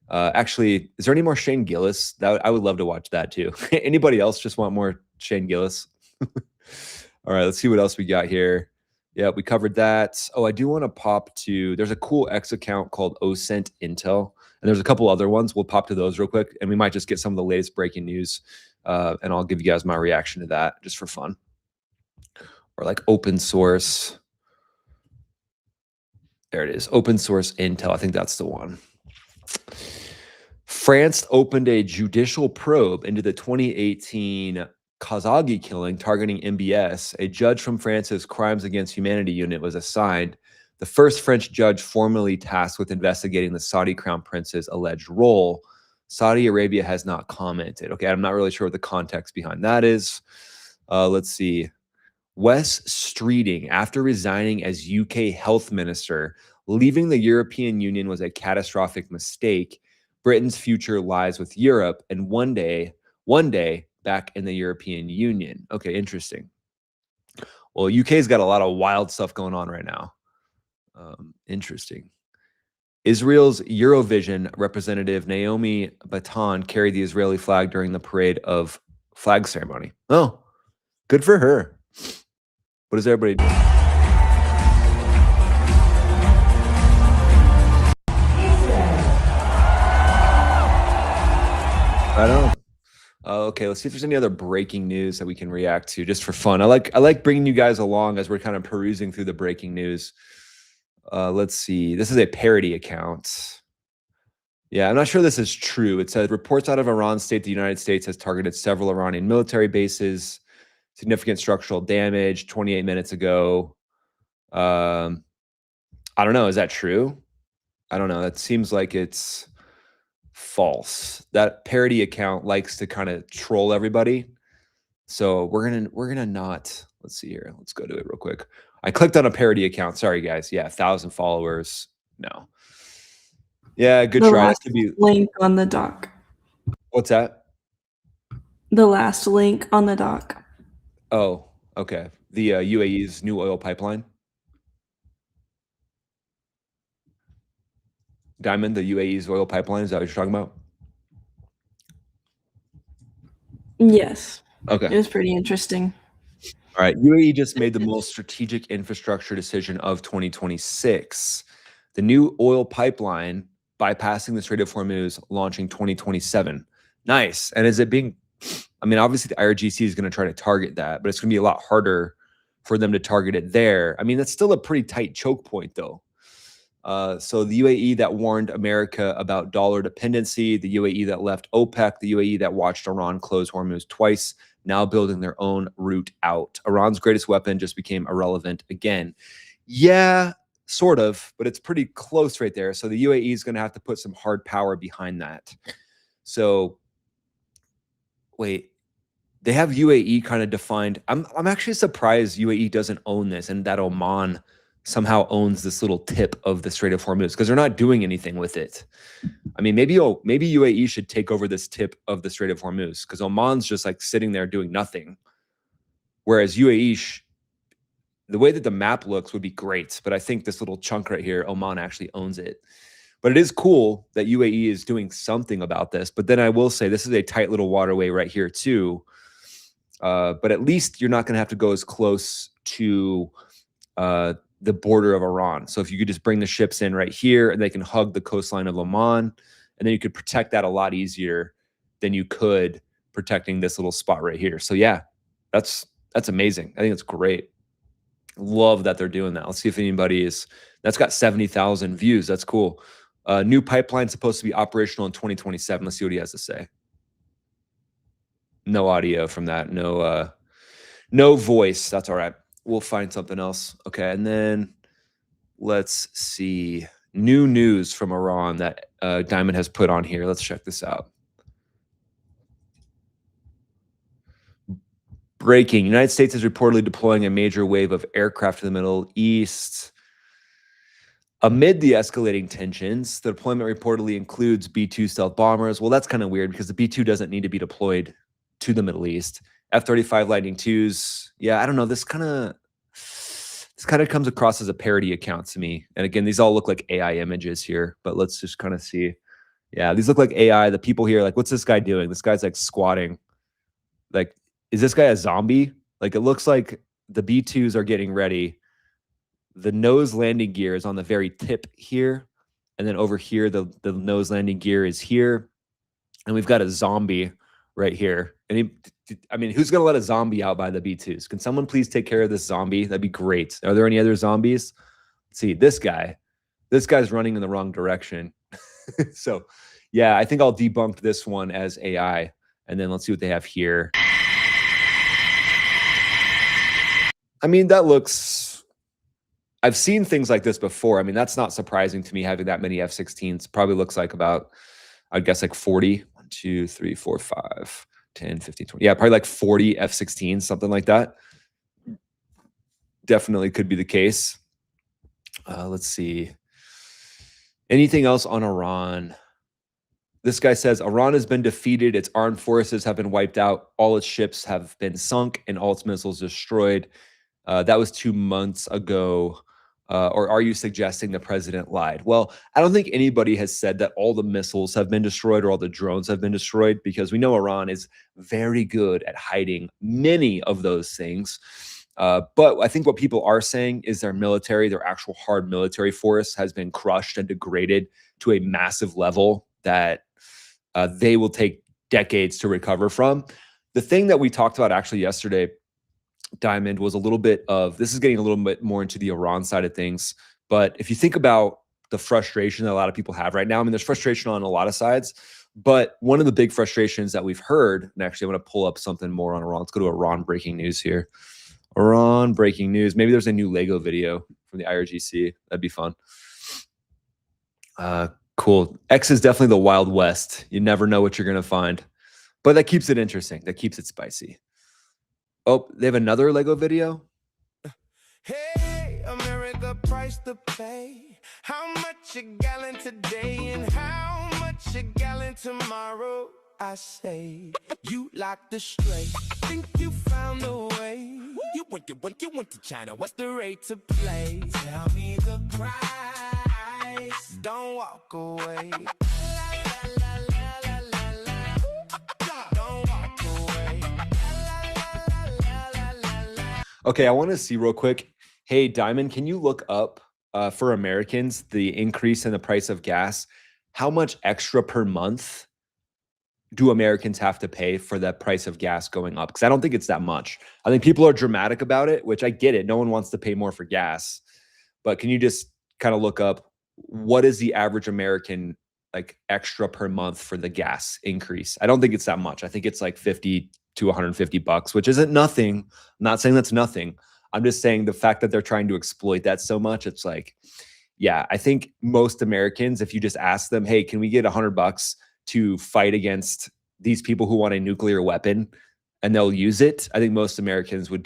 Actually, is there any more Shane Gillis? I would love to watch that too. Anybody else just want more Shane Gillis? All right, let's see what else we got here. Yeah, we covered that. Oh, I do want to pop to, there's a cool X account called OSENT Intel. And there's a couple other ones. We'll pop to those real quick. And we might just get some of the latest breaking news. And I'll give you guys my reaction to that just for fun. Or like open source. There it is. Open source Intel. I think that's the one. France opened a judicial probe into the 2018 Khashoggi killing targeting MBS. A judge from France's Crimes Against Humanity unit was assigned, the first French judge formally tasked with investigating the Saudi crown prince's alleged role. Saudi Arabia has not commented. Okay, I'm not really sure what the context behind that is. Let's see. Wes Streeting, after resigning as UK health minister, leaving the European Union was a catastrophic mistake. Britain's future lies with Europe, and one day back in the European Union. Okay, interesting. Well, UK's got a lot of wild stuff going on right now. Interesting. Israel's Eurovision representative Naomi Baton carried the Israeli flag during the parade of flag ceremony. Oh, good for her. What does everybody do? I don't. Okay, let's see if there's any other breaking news that we can react to just for fun. I like bringing you guys along as we're kind of perusing through the breaking news. Let's see. This is a parody account. Yeah, I'm not sure this is true. It says reports out of Iran state the United States has targeted several Iranian military bases. Significant structural damage 28 minutes ago. I don't know. Is that true? I don't know. That seems like it's false. That parody account likes to kind of troll everybody. So we're gonna not, let's see here. Let's go to it real quick. I clicked on a parody account. Sorry guys. Yeah, 1,000 followers. No. Yeah, good The try. That last could be. link on the doc. What's that? The last link on the doc. Oh, okay. The UAE's new oil pipeline. Diamond, the UAE's oil pipeline. Is that what you're talking about? Yes. Okay. It was pretty interesting. All right. UAE just made the most strategic infrastructure decision of 2026. The new oil pipeline bypassing the Strait of Hormuz launching 2027. Nice. And is it being, I mean, obviously the IRGC is going to try to target that, but it's going to be a lot harder for them to target it there. I mean, that's still a pretty tight choke point though. So the UAE that warned America about dollar dependency, the UAE that left OPEC, the UAE that watched Iran close Hormuz twice, now building their own route out. Iran's greatest weapon just became irrelevant again. Yeah, sort of, but it's pretty close right there. So the UAE is going to have to put some hard power behind that. So wait, they have UAE kind of defined. I'm actually surprised UAE doesn't own this and that Oman somehow owns this little tip of the Strait of Hormuz because they're not doing anything with it. I mean, maybe UAE should take over this tip of the Strait of Hormuz because Oman's just like sitting there doing nothing. Whereas UAE, the way that the map looks would be great, but I think this little chunk right here, Oman actually owns it. But it is cool that UAE is doing something about this. But then I will say this is a tight little waterway right here too. But at least you're not going to have to go as close to the border of Iran. So if you could just bring the ships in right here and they can hug the coastline of Oman, and then you could protect that a lot easier than you could protecting this little spot right here. So yeah, that's amazing. I think it's great. Love that they're doing that. Let's see if anybody is, that's got 70,000 views. That's cool. New pipeline supposed to be operational in 2027. Let's see what he has to say. No audio from that. No voice. That's all right. We'll find something else. Okay. And then let's see. New news from Iran that Diamond has put on here. Let's check this out. Breaking. United States is reportedly deploying a major wave of aircraft to the Middle East. Amid the escalating tensions, the deployment reportedly includes B-2 stealth bombers. Well, that's kind of weird because the B-2 doesn't need to be deployed to the Middle East. F-35 Lightning IIs. Yeah, I don't know. This kind of comes across as a parody account to me. And again, these all look like AI images here, but let's just kind of see. Yeah, these look like AI. The people here, like, what's this guy doing? This guy's like squatting. Like, is this guy a zombie? Like, it looks like the B-2s are getting ready. The nose landing gear is on the very tip here. And then over here, the nose landing gear is here. And we've got a zombie right here. And I mean, who's going to let a zombie out by the B-2s? Can someone please take care of this zombie? That'd be great. Are there any other zombies? Let's see, this guy's running in the wrong direction. So yeah, I think I'll debunk this one as AI. And then let's see what they have here. I mean, that looks, I've seen things like this before. I mean, that's not surprising to me having that many F-16s. Probably looks like about, I'd guess like 40. 1, 2, 3, 4, 5, 10, 15, 20. Yeah, probably like 40 F-16s, something like that. Definitely could be the case. Let's see. Anything else on Iran? This guy says, Iran has been defeated. Its armed forces have been wiped out. All its ships have been sunk and all its missiles destroyed. That was 2 months ago. Or are you suggesting the president lied? Well, I don't think anybody has said that all the missiles have been destroyed or all the drones have been destroyed, because we know Iran is very good at hiding many of those things. But I think what people are saying is their military, their actual hard military force has been crushed and degraded to a massive level that they will take decades to recover from. The thing that we talked about actually yesterday, Diamond, was a little bit of, this is getting a little bit more into the Iran side of things. But if you think about the frustration that a lot of people have right now, I mean, there's frustration on a lot of sides, but one of the big frustrations that we've heard, and actually I'm going to pull up something more on Iran. Let's go to Iran breaking news here. Iran breaking news. Maybe there's a new Lego video from the IRGC. That'd be fun. Cool. X is definitely the Wild West. You never know what you're going to find. But that keeps it interesting. That keeps it spicy. Oh, they have another Lego video? Hey, America, price to pay. How much a gallon today and how much a gallon tomorrow? I say, you locked the straight. Think you found a way. You went to China. What's the rate to play? Tell me the price. Don't walk away. Don't walk away. Okay, I want to see real quick. Hey, Diamond, can you look up for Americans the increase in the price of gas? How much extra per month do Americans have to pay for that price of gas going up? Because I don't think it's that much. I think people are dramatic about it, which I get it. No one wants to pay more for gas. But can you just kind of look up what is the average American like extra per month for the gas increase? I don't think it's that much. I think it's like 50 to 150 bucks, which isn't nothing. I'm not saying that's nothing. I'm just saying the fact that they're trying to exploit that so much, it's like, yeah, I think most Americans, if you just ask them, hey, can we get $100 to fight against these people who want a nuclear weapon and they'll use it, I think most Americans would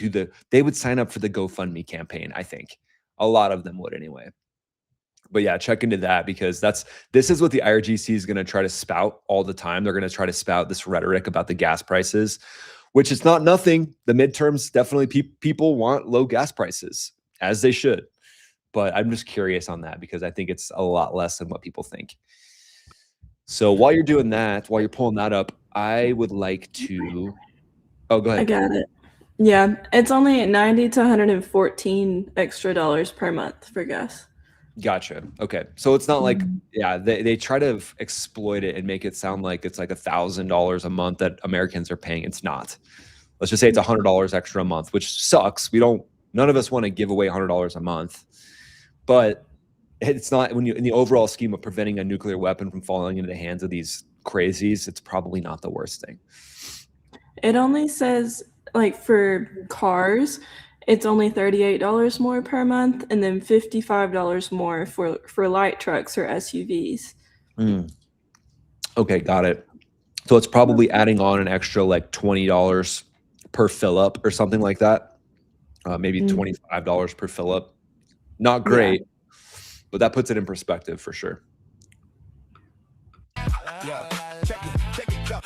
they would sign up for the GoFundMe campaign. I think a lot of them would anyway. But yeah, check into that because this is what the IRGC is going to try to spout all the time. They're going to try to spout this rhetoric about the gas prices, which is not nothing. The midterms, definitely people want low gas prices, as they should. But I'm just curious on that because I think it's a lot less than what people think. So while you're doing that, while you're pulling that up, I would like to... Oh, go ahead. I got it. Yeah, it's only $90 to $114 extra per month for gas. Gotcha. Okay. So it's not like, yeah, they try to exploit it and make it sound like it's like $1,000 a month that Americans are paying. It's not. Let's just say it's $100 extra a month, which sucks. None of us want to give away $100 a month, but it's not when in the overall scheme of preventing a nuclear weapon from falling into the hands of these crazies, it's probably not the worst thing. It only says like for cars, it's only $38 more per month, and then $55 more for light trucks or SUVs. Okay, got it. So it's probably adding on an extra like $20 per fill up or something like that. Maybe $25 per fill up. Not great, but that puts it in perspective for sure.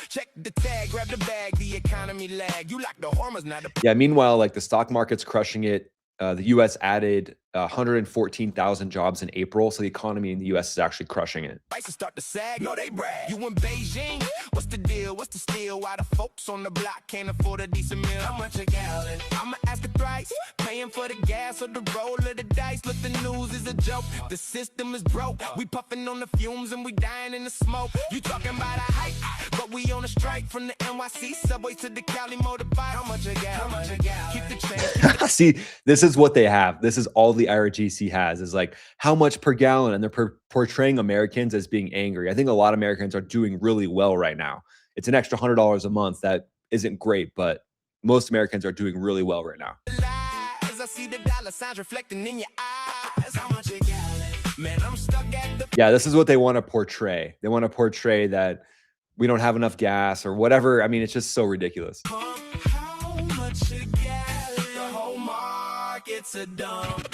Check the tag, grab the bag, the economy lag. You like the hormones, not the... Yeah, meanwhile, like the stock market's crushing it. The U.S. added 114,000 jobs in April, so the economy in the U.S. is actually crushing it. Prices start to sag, no they brag. You in Beijing, what's the deal? What's the steal? Why the folks on the block can't afford a decent meal? How much a gallon? I'ma ask the thrice. Paying for the gas or the roll of the dice. Look, the news is a joke. The system is broke. We puffing on the fumes and we dying in the smoke. You talking about a hike, but we on a strike from the NYC subway to the Cali motorbike. How much a gallon? How much a gallon? Keep the change. See, this is what they have. This is all the IRGC has is like how much per gallon, and they're portraying Americans as being angry. I think a lot of Americans are doing really well right now. It's an extra $100 a month. That isn't great, but most Americans are doing really well right now. I see the dollar signs reflecting in your eyes. How much a gallon? Man, I'm stuck at the... Yeah, this is what they want to portray. They want to portray that we don't have enough gas or whatever. I mean, it's just so ridiculous. How much a gallon? The whole market's a dump.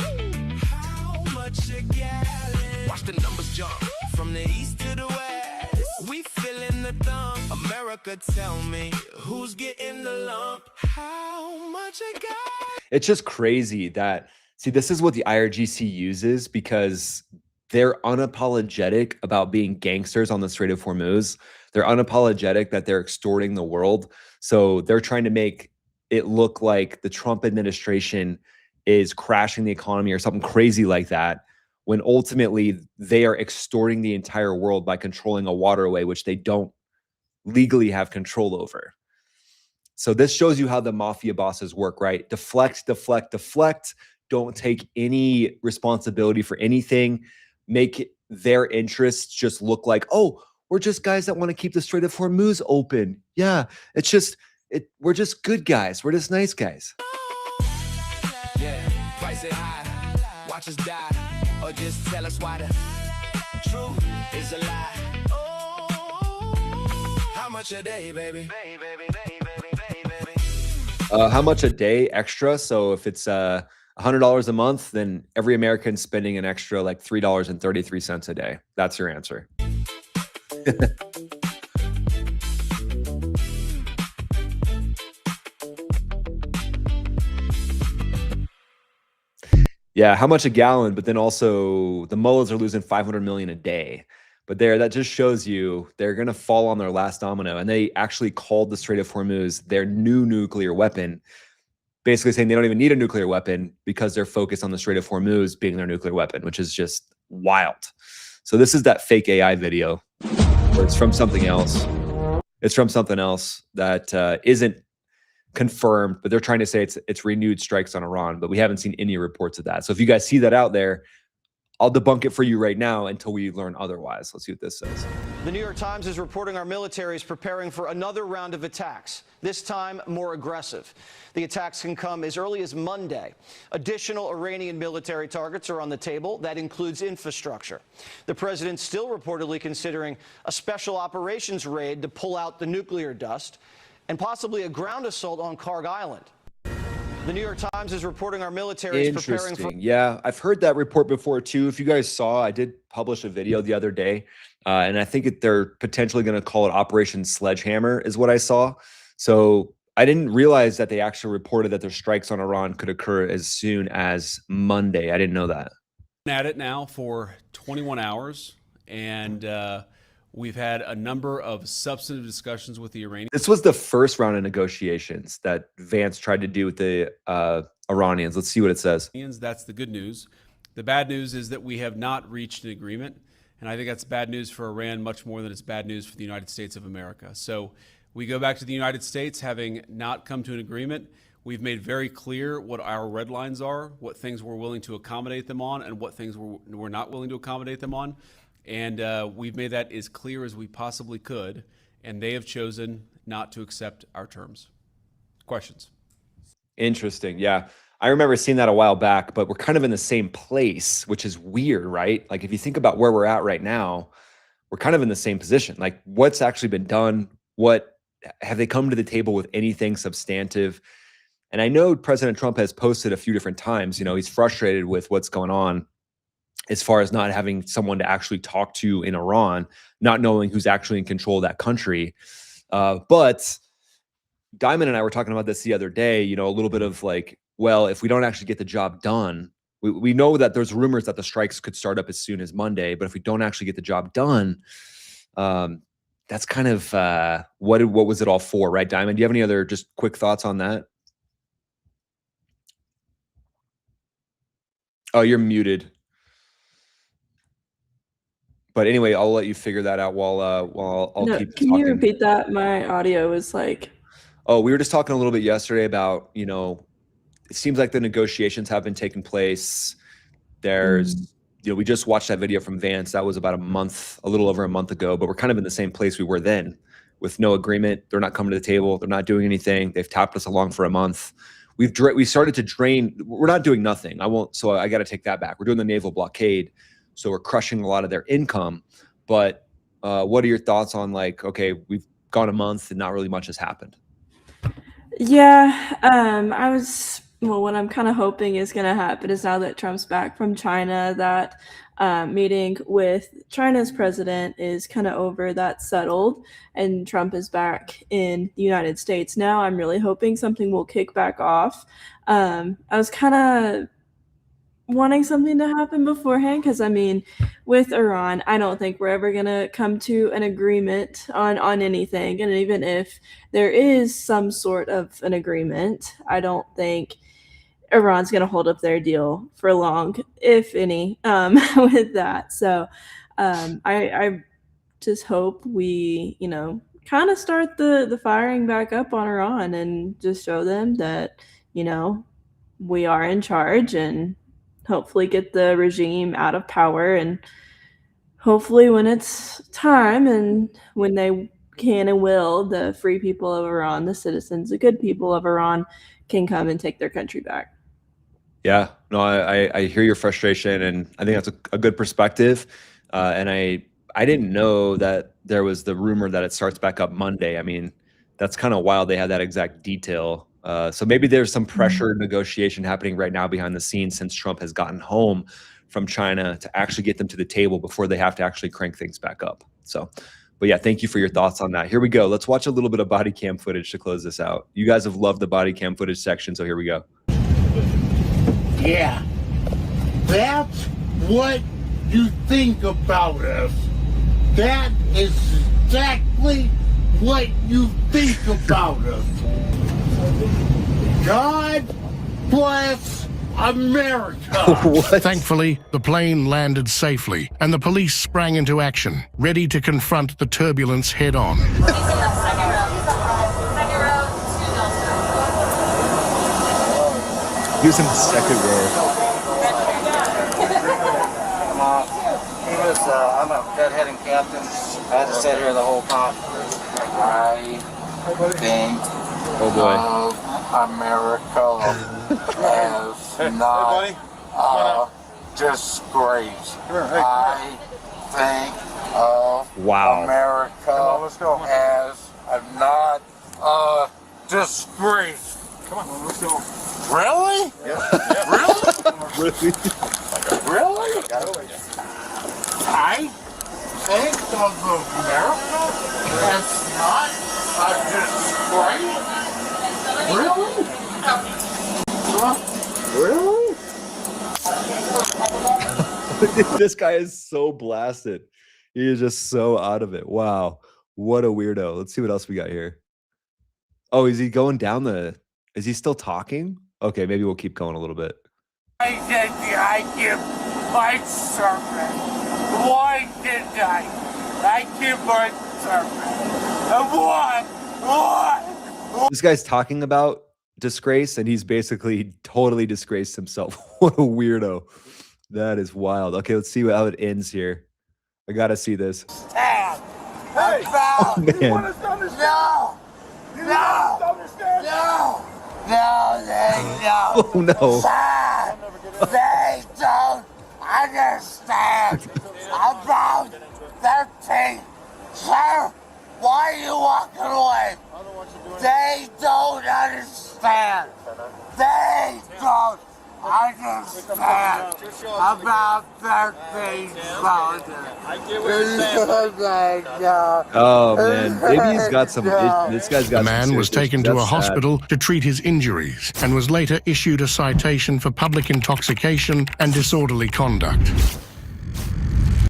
How much a gallon? Watch the numbers jump from the east to the west. We feeling the thump. America, tell me who's getting the lump? How much a gallon? It's just crazy that, see, this is what the IRGC uses because they're unapologetic about being gangsters on the Strait of Hormuz. They're unapologetic that they're extorting the world. So they're trying to make it look like the Trump administration is crashing the economy or something crazy like that, when ultimately they are extorting the entire world by controlling a waterway, which they don't legally have control over. So this shows you how the mafia bosses work, right? Deflect, deflect, deflect. Don't take any responsibility for anything. Make their interests just look like, oh, we're just guys that want to keep the Strait of Hormuz open. Yeah, it's just, we're just good guys. We're just nice guys. Yeah, price it high, watch us die, or just tell us why the truth is a lie. Oh, how much a day, baby? How much a day extra? So if it's $100 a month, then every American's spending an extra like $3.33 a day. That's your answer. Yeah, how much a gallon? But then also the mullahs are losing 500 million a day. But that just shows you they're going to fall on their last domino. And they actually called the Strait of Hormuz their new nuclear weapon, basically saying they don't even need a nuclear weapon because they're focused on the Strait of Hormuz being their nuclear weapon, which is just wild. So this is that fake AI video where it's from something else. It's from something else that isn't confirmed, but they're trying to say it's renewed strikes on Iran, but we haven't seen any reports of that. So if you guys see that out there, I'll debunk it for you right now until we learn otherwise. Let's see what this says. The New York Times is reporting our military is preparing for another round of attacks, this time more aggressive. The attacks can come as early as Monday. Additional Iranian military targets are on the table. That includes infrastructure. The president's still reportedly considering a special operations raid to pull out the nuclear dust, and possibly a ground assault on Karg Island. The New York Times is reporting our military is preparing for... Yeah, I've heard that report before too. If you guys saw, I did publish a video the other day, and I think they're potentially going to call it Operation Sledgehammer is what I saw. So I didn't realize that they actually reported that their strikes on Iran could occur as soon as Monday. I didn't know that. At it now for 21 hours, and we've had a number of substantive discussions with the Iranians. This was the first round of negotiations that Vance tried to do with the Iranians. Let's see what it says. That's the good news. The bad news is that we have not reached an agreement, and I think that's bad news for Iran much more than it's bad news for the United States of America. So we go back to the United States having not come to an agreement. We've made very clear what our red lines are, what things we're willing to accommodate them on, and what things we're not willing to accommodate them on. And we've made that as clear as we possibly could, and they have chosen not to accept our terms. Questions? Interesting. Yeah. I remember seeing that a while back, but we're kind of in the same place, which is weird, right? Like if you think about where we're at right now, we're kind of in the same position. Like what's actually been done? What have they come to the table with anything substantive? And I know President Trump has posted a few different times, he's frustrated with what's going on as far as not having someone to actually talk to in Iran, not knowing who's actually in control of that country. But Diamond and I were talking about this the other day, a little bit of like, well, if we don't actually get the job done, we know that there's rumors that the strikes could start up as soon as Monday, but if we don't actually get the job done, that's kind of what was it all for, right, Diamond? Do you have any other just quick thoughts on that? Oh, you're muted. But anyway, I'll let you figure that out while I'll keep Can talking. you repeat that? My audio was like... Oh, we were just talking a little bit yesterday about, it seems like the negotiations have been taking place. There's, we just watched that video from Vance. That was about a little over a month ago, but we're kind of in the same place we were then with no agreement. They're not coming to the table. They're not doing anything. They've tapped us along for a month. We started to drain. We're not doing nothing. So I got to take that back. We're doing the naval blockade. So we're crushing a lot of their income. But what are your thoughts on okay, we've gone a month and not really much has happened? Yeah, what I'm kind of hoping is going to happen is now that Trump's back from China, that meeting with China's president is kind of over, that's settled, and Trump is back in the United States. Now I'm really hoping something will kick back off. I was kind of wanting something to happen beforehand because, with Iran, I don't think we're ever going to come to an agreement on anything. And even if there is some sort of an agreement, I don't think Iran's going to hold up their deal for long, if any, with that. So I just hope we, kind of start the firing back up on Iran and just show them that, we are in charge, and hopefully get the regime out of power. And hopefully when it's time and when they can and will, the free people of Iran, the citizens, the good people of Iran can come and take their country back. Yeah, no, I hear your frustration, and I think that's a good perspective. And I didn't know that there was the rumor that it starts back up Monday. I mean, that's kind of wild. They had that exact detail. So maybe there's some pressure negotiation happening right now behind the scenes since Trump has gotten home from China to actually get them to the table before they have to actually crank things back up. So, but yeah, thank you for your thoughts on that. Here we go. Let's watch a little bit of body cam footage to close this out. You guys have loved the body cam footage section, so here we go. Yeah, that's what you think about us. That is exactly what you think about us. God bless America. Thankfully, the plane landed safely, and the police sprang into action, ready to confront the turbulence head-on. He was in the second row. I'm a deadheading captain. I had to sit here the whole time. I think America has not disgrace. I think America has not disgrace. Come on, let's go. Really? Yeah. Really? Really? I think of America as not a disgrace? Really? This guy is so blasted. He is just so out of it. Wow. What a weirdo. Let's see what else we got here. Oh, is he going down the... Is he still talking? Okay, maybe we'll keep going a little bit. I give my sermon. Why did I give my sermon? What? This guy's talking about disgrace, and he's basically totally disgraced himself. What a weirdo. That is wild. Okay, let's see how it ends here. I gotta see this. Hey! Oh, man. You want us to understand? No! Oh, no. They don't understand about their team. Sir, why are you walking away? They don't understand. They don't understand about their team. Oh, man. Maybe he's got some... This guy's got The man was taken to a hospital to treat his injuries and was later issued a citation for public intoxication and disorderly conduct.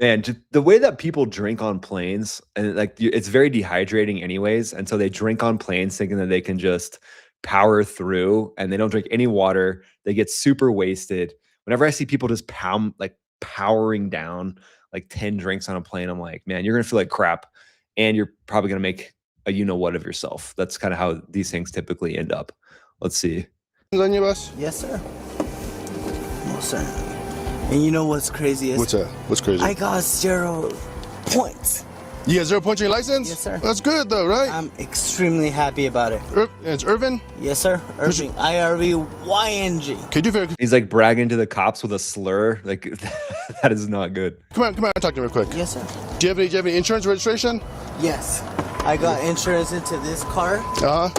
Man, just the way that people drink on planes, and like it's very dehydrating anyways, and so they drink on planes thinking that they can just power through, and they don't drink any water. They get super wasted. Whenever I see people just powering down like 10 drinks on a plane, I'm like, man, you're gonna feel like crap, and you're probably gonna make a you-know-what of yourself. That's kind of how these things typically end up. Let's see. On your bus? Yes, sir. No, sir. And you know what's crazy? What's that? What's crazy? I got 0 points. You got 0 points on your license? Yes, sir. That's good, though, right? I'm extremely happy about it. It's Irvin? Yes, sir. Irving. IRVYNG. Can you do very... He's like bragging to the cops with a slur. Like, that is not good. Come on, talk to me real quick. Yes, sir. Do you have any insurance registration? Yes. I got insurance into this car. Uh-huh.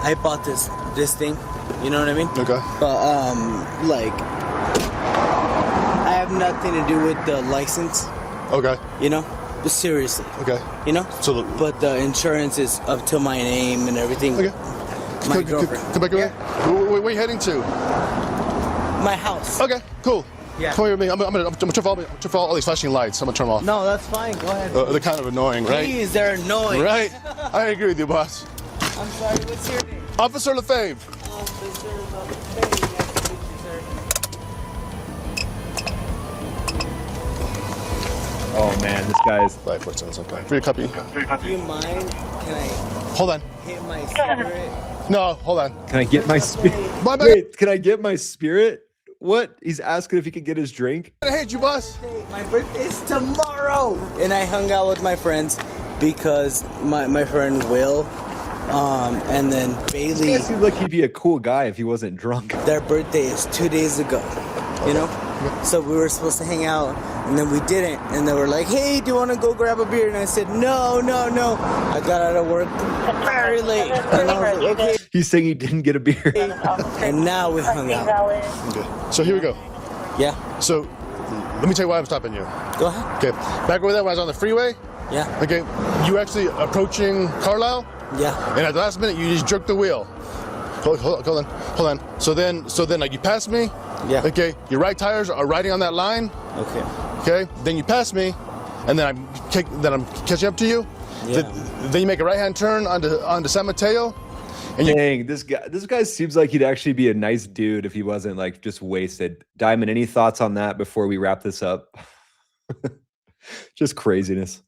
I bought this thing. You know what I mean? Okay. But, like... I have nothing to do with the license. Okay. You know? But seriously. Okay. You know? So but the insurance is up to my name and everything. Okay. My girlfriend. Come back here. Where are you heading to? My house. Okay, cool. Yeah. Come here with me. I'm gonna turn off all these flashing lights. I'm gonna turn them off. No, that's fine. Go ahead. They're kind of annoying, right? Please, they're annoying. Right? I agree with you, boss. I'm sorry, what's your name? Officer Lefebvre. Officer Lefebvre. Oh man, this guy's... Okay. For your copy. Do you mind? Can I... Hold on. Hit my spirit? No, hold on. Can I get my spirit? Wait, can I get my spirit? What? He's asking if he could get his drink? I hate you, boss. My birthday's tomorrow. And I hung out with my friends because my friend Will, and then Bailey. It seems like he'd be a cool guy if he wasn't drunk. Their birthday is 2 days ago, you know? So we were supposed to hang out And then we didn't. And they were like, hey, do you want to go grab a beer? And I said, no. I got out of work very late. And I was like, okay. He's saying he didn't get a beer. And now we hung out. Okay. So here we go. Yeah. So let me tell you why I'm stopping you. Go ahead. Okay. Back over there when I was on the freeway. Yeah. Okay. You actually approaching Carlisle. Yeah. And at the last minute, you just jerked the wheel. Hold on. So then, like you passed me. Yeah. Okay. Your right tires are riding on that line. Okay. Okay. Then you pass me, and then I'm catching up to you. Yeah. Then you make a right-hand turn onto San Mateo. And Dang, this guy seems like he'd actually be a nice dude if he wasn't like just wasted. Diamond, any thoughts on that before we wrap this up? Just craziness.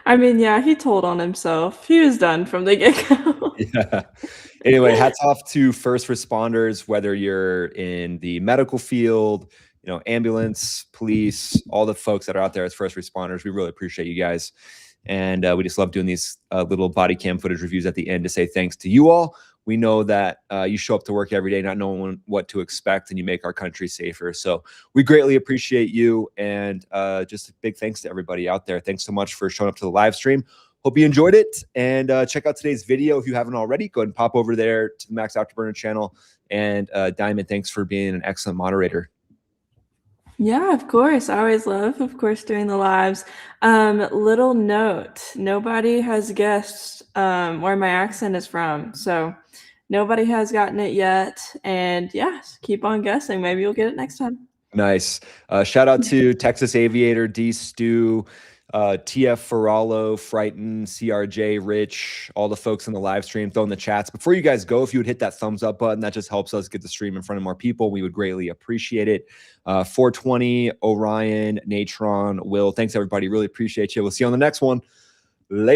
I mean, yeah, he told on himself. He was done from the get-go. Yeah. Anyway, hats off to first responders, whether you're in the medical field, you know, ambulance, police, all the folks that are out there as first responders. We really appreciate you guys. And we just love doing these little body cam footage reviews at the end to say thanks to you all. We know that you show up to work every day not knowing what to expect, and you make our country safer. So we greatly appreciate you. And just a big thanks to everybody out there. Thanks so much for showing up to the live stream. Hope you enjoyed it. And check out today's video if you haven't already. Go ahead and pop over there to the Max Afterburner channel. And Diamond, thanks for being an excellent moderator. Yeah, of course. I always love, of course, doing the lives. Little note, nobody has guessed where my accent is from. So nobody has gotten it yet. And yeah, keep on guessing. Maybe you'll get it next time. Nice. Shout out to Texas Aviator, D. Stu, TF Ferralo, Frighten, CRJ, Rich, all the folks in the live stream, throw in the chats. Before you guys go, if you would hit that thumbs up button, that just helps us get the stream in front of more people. We would greatly appreciate it. 420, Orion, Natron, Will, thanks everybody. Really appreciate you. We'll see you on the next one. Later.